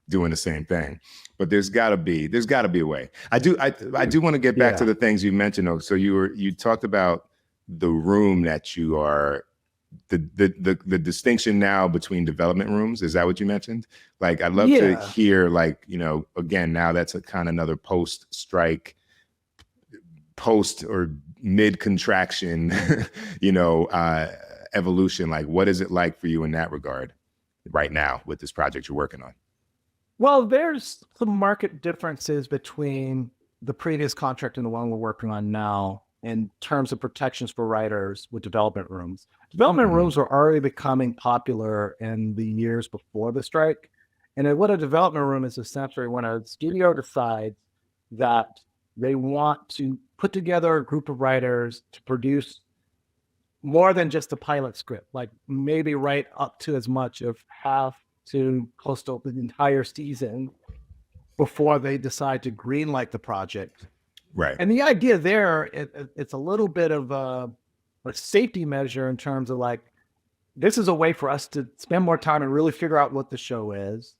doing the same thing. But there's gotta be a way. I do want to get back to the things you mentioned though. So you talked about the room that you are, the distinction now between development rooms. Is that what you mentioned? Like, I'd love to hear, like, again, now that's a kind of another post-strike, post or mid-contraction, evolution. Like, what is it like for you in that regard right now with this project you're working on? Well, there's some market differences between the previous contract and the one we're working on now in terms of protections for writers with development rooms. Development rooms were already becoming popular in the years before the strike. And what a development room is essentially when a studio decides that they want to put together a group of writers to produce more than just a pilot script, like maybe write up to as much of half to close to the entire season before they decide to greenlight the project. Right. And the idea there, it's a little bit of a safety measure in terms of like, this is a way for us to spend more time and really figure out what the show is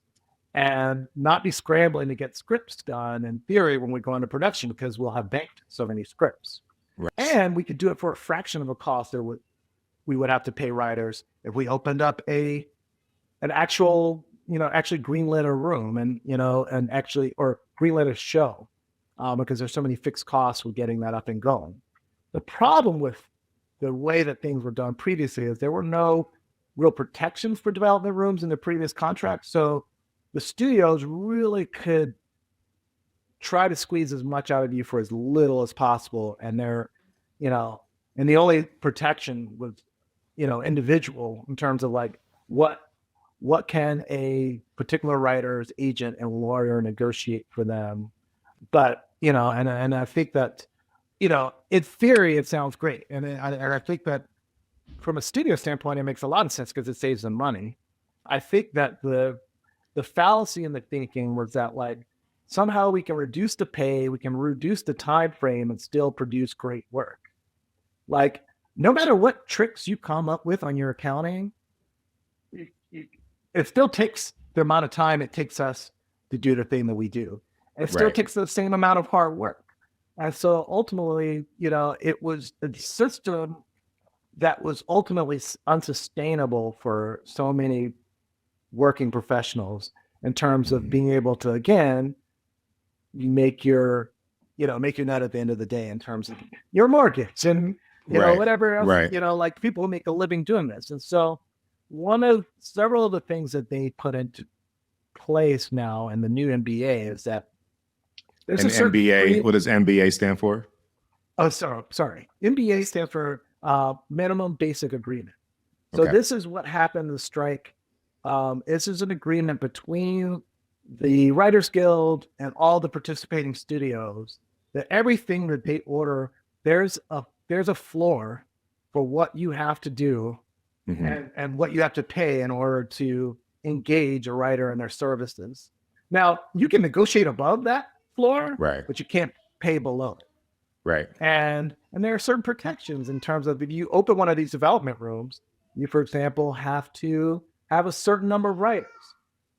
and not be scrambling to get scripts done in theory when we go into production, because we'll have banked so many scripts. Right. And we could do it for a fraction of the cost we would have to pay writers if we opened up an actual, actually greenlit a room and or greenlit a show, because there's so many fixed costs with getting that up and going. The problem with the way that things were done previously is there were no real protections for development rooms in the previous contract. So the studios really could try to squeeze as much out of you for as little as possible. And and the only protection was, individual in terms of like, what can a particular writer's agent and lawyer negotiate for them? But, and I think that, in theory, it sounds great. And I think that from a studio standpoint, it makes a lot of sense because it saves them money. I think that the fallacy in the thinking was that like, somehow we can reduce the pay, we can reduce the time frame and still produce great work. Like, no matter what tricks you come up with on your accounting, it still takes the amount of time it takes us to do the thing that we do. And it still takes the same amount of hard work. And so ultimately, it was a system that was ultimately unsustainable for so many working professionals in terms of being able to, again, you make your nut at the end of the day in terms of your mortgage and, whatever else, like people make a living doing this. And so one of several of the things that they put into place now in the new MBA is that there's an MBA. What does MBA stand for? Oh, sorry. MBA stands for minimum basic agreement. So this is what happened in the strike. This is an agreement between the Writers Guild and all the participating studios that everything that they order, there's a floor for what you have to do and what you have to pay in order to engage a writer in their services. Now, you can negotiate above that floor, but you can't pay below it. Right. And there are certain protections in terms of if you open one of these development rooms, you, for example, have to have a certain number of writers.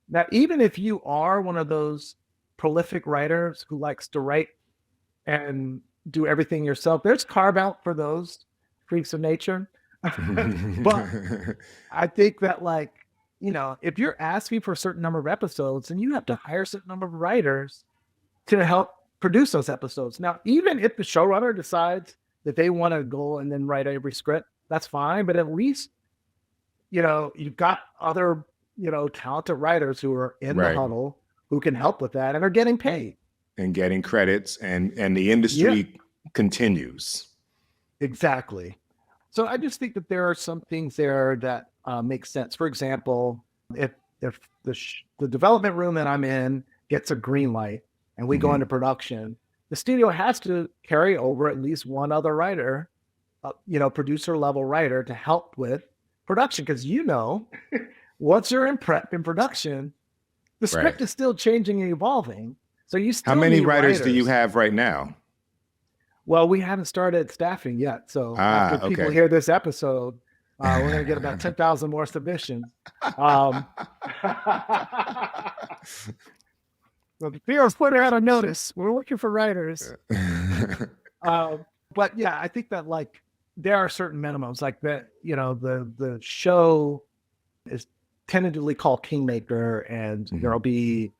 Now, even if you are one of those prolific writers who likes to write and do everything yourself, there's carve out for those freaks of nature. But I think that if you're asking for a certain number of episodes, then you have to hire a certain number of writers to help produce those episodes. Now, even if the showrunner decides that they want to go and then write every script, that's fine. But at least, you've got other, talented writers who are in the huddle who can help with that and are getting paid. And getting credits and the industry continues. Exactly. So I just think that there are some things there that make sense. For example, if the development room that I'm in gets a green light and we go into production, the studio has to carry over at least one other writer, producer level writer to help with production. Because once you're in prep in production, the script is still changing and evolving. So you still How many need writers do you have right now? Well, we haven't started staffing yet. So after people hear this episode, we're going to get about 10,000 more submissions. Well, the Theo's put out a notice. We're looking for writers. But yeah, I think that like there are certain minimums, like that, you know, the show is tentatively called Kingmaker, and there'll be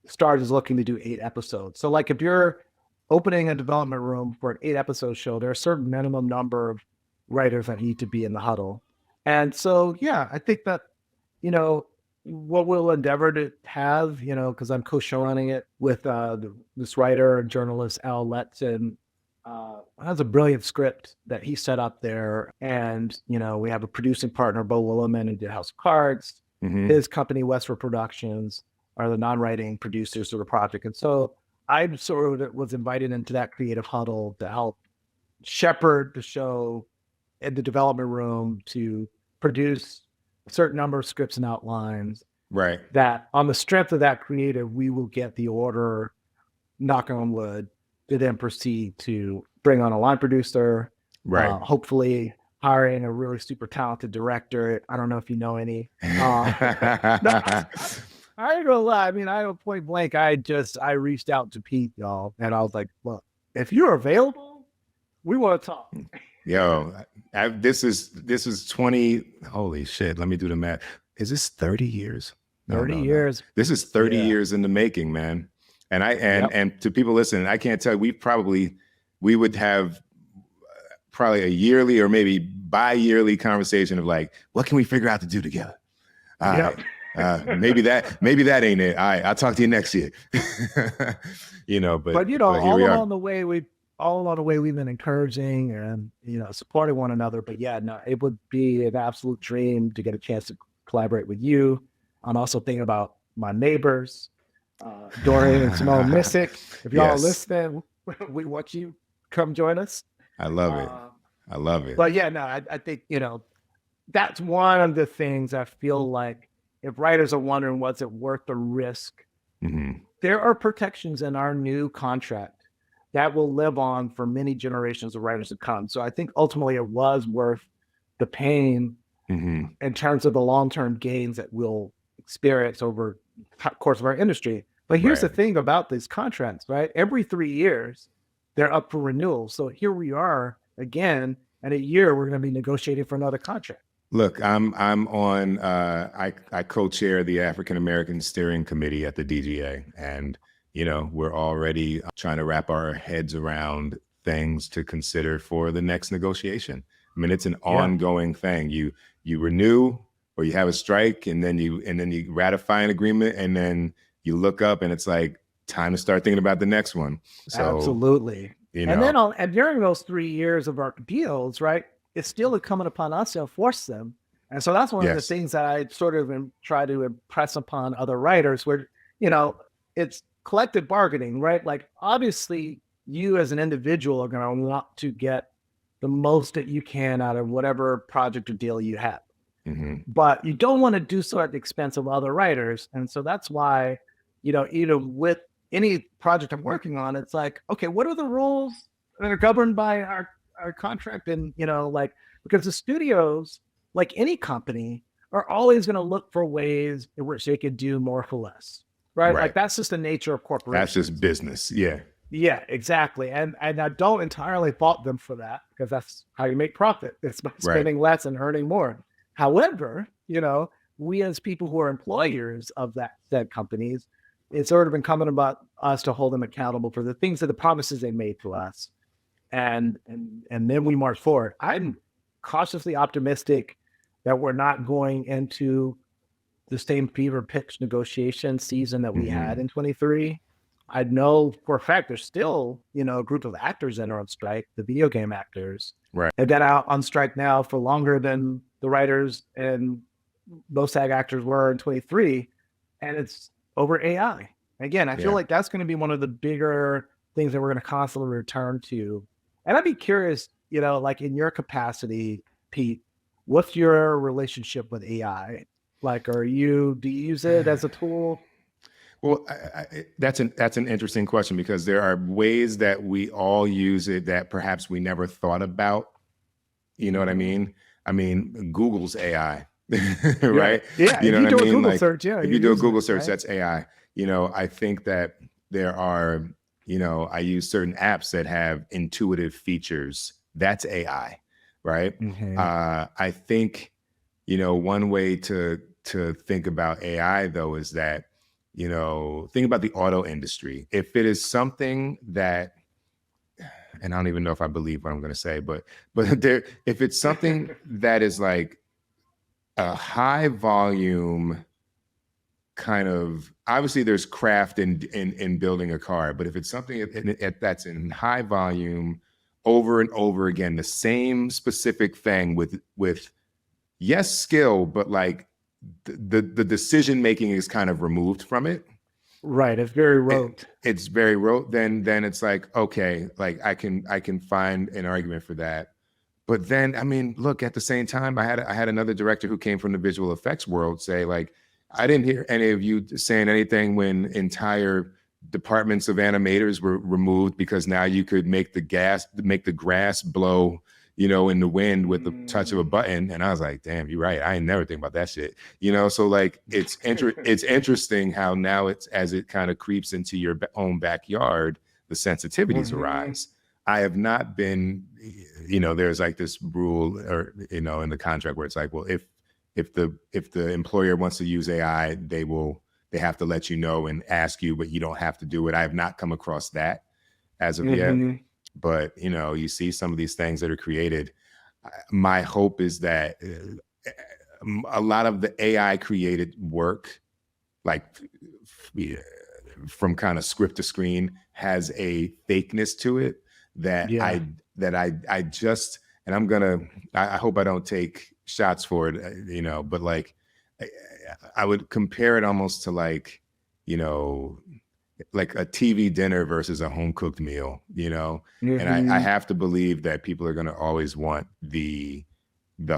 Stars is looking to do 8 episodes. So like if you're opening a development room for an 8-episode show, there are a certain minimum number of writers that need to be in the huddle. And so, yeah, I think that, you know, what we'll endeavor to have, you know, because I'm co-showrunning it with this writer and journalist, Al Letson, has a brilliant script that he set up there. And, you know, we have a producing partner, Bo Williman, who did House of Cards. His company, Westford Productions, are the non-writing producers of the project. And so I sort of was invited into that creative huddle to help shepherd the show in the development room to produce a certain number of scripts and outlines. Right. That on the strength of that creative, we will get the order, knock on wood, to then proceed to bring on a line producer. Right. Hopefully hiring a really super talented director. I don't know if you know any. I ain't gonna lie. I mean, I point blank. I reached out to Pete, y'all, and I was like, "Look, if you're available, we want to talk." Yo, this is 20. Holy shit! Let me do the math. Is this 30 years? 30 years. This is 30 years in the making, man. And and to people listening, I can't tell you. We would have probably a yearly or maybe bi-yearly conversation of like, what can we figure out to do together? Maybe that ain't it. All right, I'll talk to you next year. You know, but you know, all along the way we've been encouraging and, you know, supporting one another. But yeah, no, it would be an absolute dream to get a chance to collaborate with you. I'm also thinking about my neighbors, Dorian and Simone Missick. If y'all are listening, we want you come join us. I love it. I love it. But yeah, no, I think, you know, that's one of the things I feel like if writers are wondering, was it worth the risk? There are protections in our new contract that will live on for many generations of writers to come. So I think ultimately it was worth the pain in terms of the long-term gains that we'll experience over the course of our industry. But here's the thing about these contracts, right? Every 3 years, they're up for renewal. So here we are again, in a year, we're going to be negotiating for another contract. Look, I'm on. I co-chair the African American Steering Committee at the DGA, and you know we're already trying to wrap our heads around things to consider for the next negotiation. I mean, it's an ongoing thing. You renew or you have a strike, and then you ratify an agreement, and then you look up, and it's like time to start thinking about the next one. So, absolutely. You know. And then and during those 3 years of our deals, right? It's still incumbent upon us to enforce them. And so that's one of the things that I sort of try to impress upon other writers where, you know, it's collective bargaining, right? Like obviously you as an individual are going to want to get the most that you can out of whatever project or deal you have. But you don't want to do so at the expense of other writers. And so that's why, you know, even with any project I'm working on, it's like, okay, what are the rules that are governed by our contract? And, you know, like, because the studios, like any company, are always going to look for ways in which they could do more for less, right? Like that's just the nature of corporations. That's just business. Yeah, exactly. And I don't entirely fault them for that, because that's how you make profit. It's by spending less and earning more. However, you know, we as people who are employers of said companies, it's sort of incumbent about us to hold them accountable for the things that the promises they made to us. And then we march forward. I'm cautiously optimistic that we're not going into the same fever pitch negotiation season that we had in 23. I know for a fact there's still, you know, a group of actors that are on strike, the video game actors. Right. They've been out on strike now for longer than the writers and most SAG actors were in 23. And it's over AI. Again, I feel like that's going to be one of the bigger things that we're going to constantly return to. And I'd be curious, you know, like in your capacity, Pete, what's your relationship with AI? Like, do you use it as a tool? Well, that's an interesting question, because there are ways that we all use it that perhaps we never thought about. You know what I mean? I mean, Google's AI, right? Yeah. You If know you what I do a mean? Google Like, search, yeah, if you're you do a using Google it, search, right? that's AI. You know, I think that there are, you know, I use certain apps that have intuitive features. That's AI, right? Mhm. I think, you know, one way to think about AI though is that, you know, think about the auto industry. If it is something that, and I don't even know if I believe what I'm going to say, but there, if it's something that is like a high volume kind of, obviously there's craft in building a car, but if it's something that's in high volume over and over again, the same specific thing with yes, skill, but like the decision making is kind of removed from it. Right. It's very rote. It's very rote. Then it's like, okay, like I can find an argument for that. But then, I mean, look, at the same time, I had another director who came from the visual effects world say, like, I didn't hear any of you saying anything when entire departments of animators were removed because now you could make the grass blow, you know, in the wind with the touch of a button. And I was like, damn, you're right. I ain't never think about that shit. You know, so like it's interesting how now it's, as it kind of creeps into your own backyard, the sensitivities arise. I have not been, you know, there's like this rule, or, you know, in the contract where it's like, well, if the employer wants to use AI, they have to let you know and ask you, but you don't have to do it. I have not come across that as of yet. But, you know, you see some of these things that are created. My hope is that a lot of the AI created work, like from kind of script to screen, has a fakeness to it that I just, and I hope I don't take shots for it, you know, but like I would compare it almost to like, you know, like a TV dinner versus a home cooked meal, you know. And I have to believe that people are going to always want the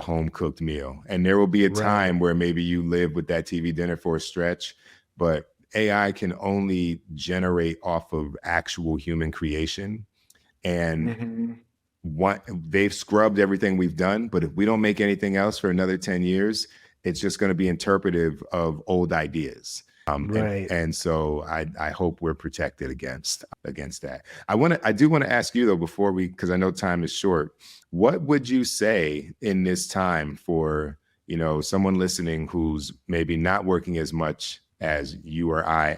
home cooked meal, and there will be a time where maybe you live with that TV dinner for a stretch, but AI can only generate off of actual human creation. And they've scrubbed everything we've done, but if we don't make anything else for another 10 years, it's just going to be interpretive of old ideas. And so I hope we're protected against that. I do want to ask you though, before because I know time is short, what would you say in this time for, you know, someone listening who's maybe not working as much as you or I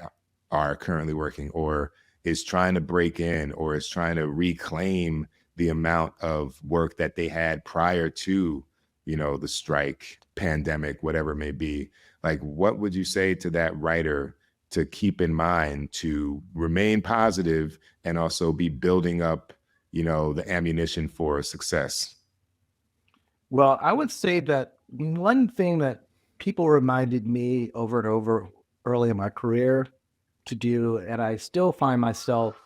are currently working, or is trying to break in, or is trying to reclaim the amount of work that they had prior to, you know, the strike, pandemic, whatever it may be? Like, what would you say to that writer to keep in mind to remain positive and also be building up, you know, the ammunition for success? Well, I would say that one thing that people reminded me over and over early in my career to do, and I still find myself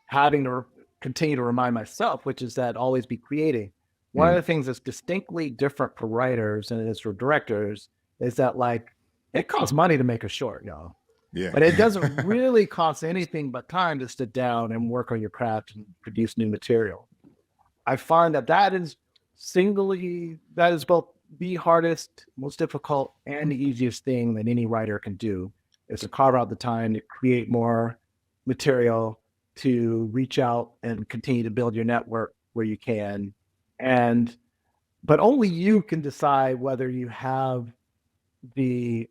having to continue to remind myself, which is that always be creating. One of the things that's distinctly different for writers and it is for directors is that, like, it costs money to make a short, y'all. Yeah. But it doesn't really cost anything but time to sit down and work on your craft and produce new material. I find that is both the hardest, most difficult, and the easiest thing that any writer can do, is to carve out the time to create more material, to reach out and continue to build your network where you can. But only you can decide whether you have the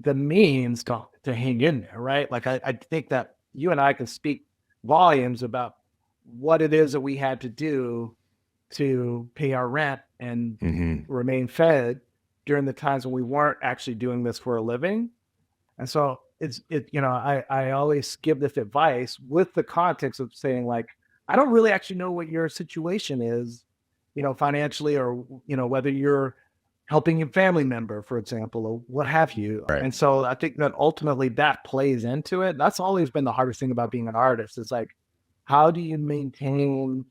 means to hang in there, right? Like I think that you and I can speak volumes about what it is that we had to do to pay our rent and remain fed during the times when we weren't actually doing this for a living. And so you know, I always give this advice with the context of saying, like, I don't really actually know what your situation is, you know, financially, or, you know, whether you're helping a family member, for example, or what have you. Right. And so I think that ultimately that plays into it. That's always been the hardest thing about being an artist, is like, how do you maintain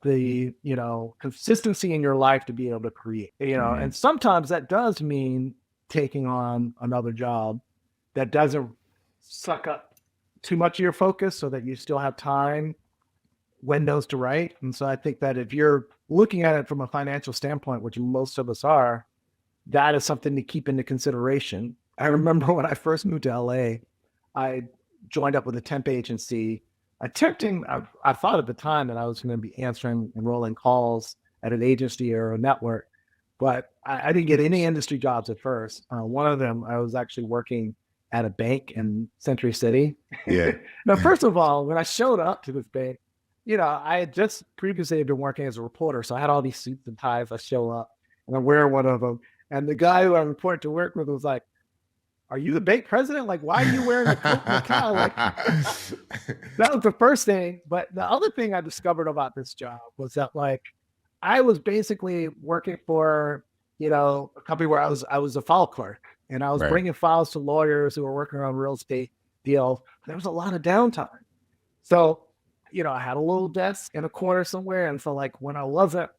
the, you know, consistency in your life to be able to create, you know? And sometimes that does mean taking on another job that doesn't suck up too much of your focus so that you still have time windows to write. And so I think that if you're looking at it from a financial standpoint, which most of us are, that is something to keep into consideration. I remember when I first moved to LA, I joined up with a temp agency. I thought at the time that I was going to be answering and rolling calls at an agency or a network, but I didn't get any industry jobs at first. One of them, I was actually working at a bank in Century City. Yeah. Now, first of all, when I showed up to this bank, I had just previously been working as a reporter. So I had all these suits and ties. I show up and I'm wearing one of them. And the guy who I reported to work with was like, "Are you the bank president? Like, why are you wearing a coat and a tie?" Like, that was the first thing. But the other thing I discovered about this job was that, like, I was basically working for, a company where I was a file clerk, and I was Right. bringing files to lawyers who were working on real estate deals. There was a lot of downtime. So, I had a little desk in a corner somewhere. And so, like, when I wasn't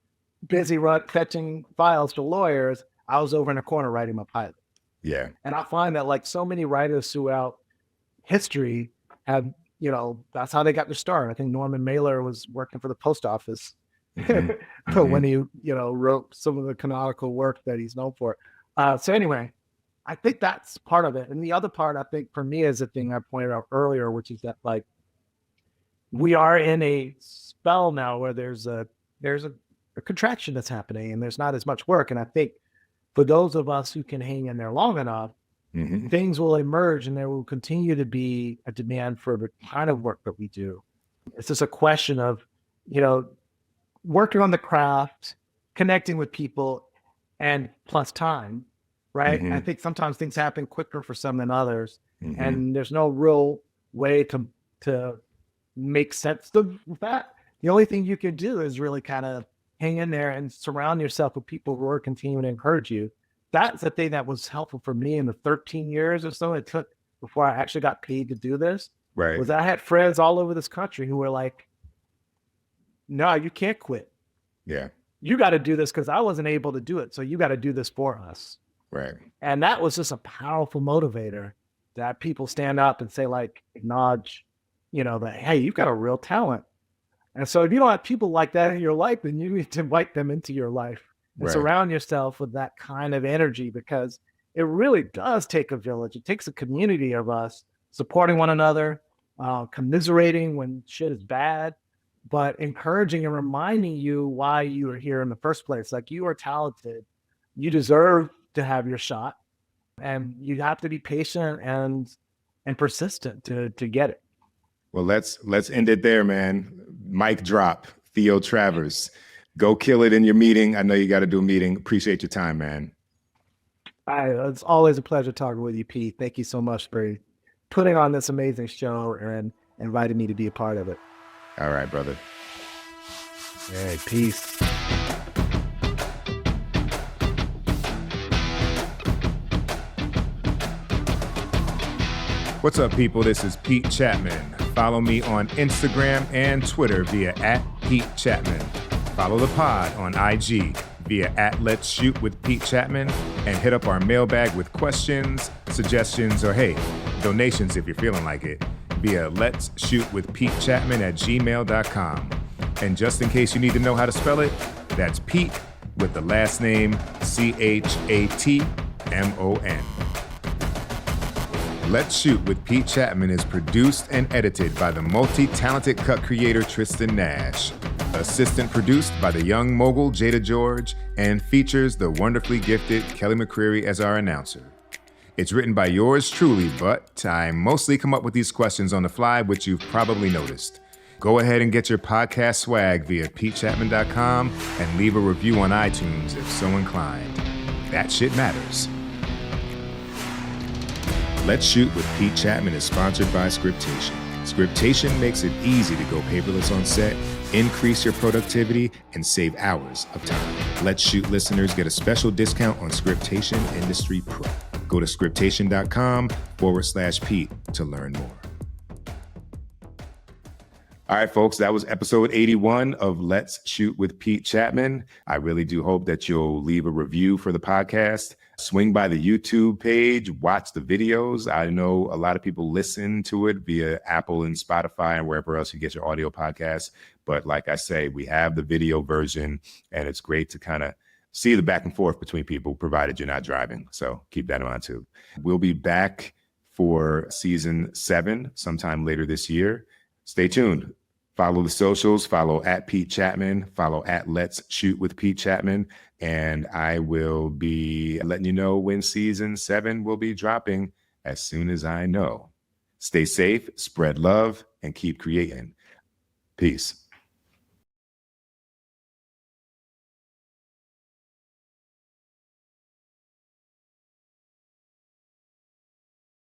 busy fetching files to lawyers, I was over in a corner writing my pilot. Yeah. And I find that, like, so many writers throughout history have, that's how they got their start. I think Norman Mailer was working for the post office when he, wrote some of the canonical work that he's known for. So anyway, I think that's part of it. And the other part, I think, for me, is the thing I pointed out earlier, which is that, like, we are in a spell now where there's a contraction that's happening and there's not as much work. And I think for those of us who can hang in there long enough, things will emerge and there will continue to be a demand for the kind of work that we do. It's just a question of, working on the craft, connecting with people, and plus time, right? I think sometimes things happen quicker for some than others, and there's no real way to make sense of that. The only thing you can do is really kind of hang in there and surround yourself with people who are continuing to encourage you. That's the thing that was helpful for me in the 13 years or so it took before I actually got paid to do this. Right. Was I had friends all over this country who were like, "No, you can't quit. Yeah. You got to do this because I wasn't able to do it. So you got to do this for us." Right. And that was just a powerful motivator that people stand up and say, like, acknowledge, that, hey, you've got a real talent. And so if you don't have people like that in your life, then you need to invite them into your life and Right. surround yourself with that kind of energy, because it really does take a village. It takes a community of us supporting one another, commiserating when shit is bad, but encouraging and reminding you why you are here in the first place. Like, you are talented. You deserve to have your shot, and you have to be patient and persistent to get it. Well, let's end it there, man. Mic drop. Theo Travers. Go kill it in your meeting. I know you got to do a meeting. Appreciate your time, man. It's always a pleasure talking with you, Pete. Thank you so much for putting on this amazing show and inviting me to be a part of it. All right, brother. Hey, peace. What's up, people? This is Pete Chatmon. Follow me on Instagram and Twitter via @PeteChatmon. Follow the pod on IG via @Let'sShootWithPeteChatmon, and hit up our mailbag with questions, suggestions, or hey, donations if you're feeling like it via let'sshootwithpetechatmon@gmail.com. And just in case you need to know how to spell it, that's Pete with the last name Chatmon. Let's Shoot with Pete Chatmon is produced and edited by the multi-talented cut creator Tristan Nash, assistant produced by the young mogul Jada George, and features the wonderfully gifted Kelly McCreary as our announcer. It's written by yours truly, but I mostly come up with these questions on the fly, which you've probably noticed. Go ahead and get your podcast swag via PeteChatmon.com and leave a review on iTunes if so inclined. That shit matters. Let's Shoot with Pete Chatmon is sponsored by Scriptation. Scriptation makes it easy to go paperless on set, increase your productivity, and save hours of time. Let's Shoot listeners get a special discount on Scriptation Industry Pro. Go to scriptation.com/Pete to learn more. All right, folks, that was episode 81 of Let's Shoot with Pete Chatmon. I really do hope that you'll leave a review for the podcast. Swing by the YouTube page, watch the videos. I know a lot of people listen to it via Apple and Spotify and wherever else you get your audio podcasts. But like I say, we have the video version, and it's great to kind of see the back and forth between people, provided you're not driving. So keep that in mind too. We'll be back for season 7 sometime later this year. Stay tuned. Follow the socials, follow at Pete Chatmon, follow at Let's Shoot with Pete Chatmon, and I will be letting you know when season 7 will be dropping as soon as I know. Stay safe, spread love, and keep creating. Peace.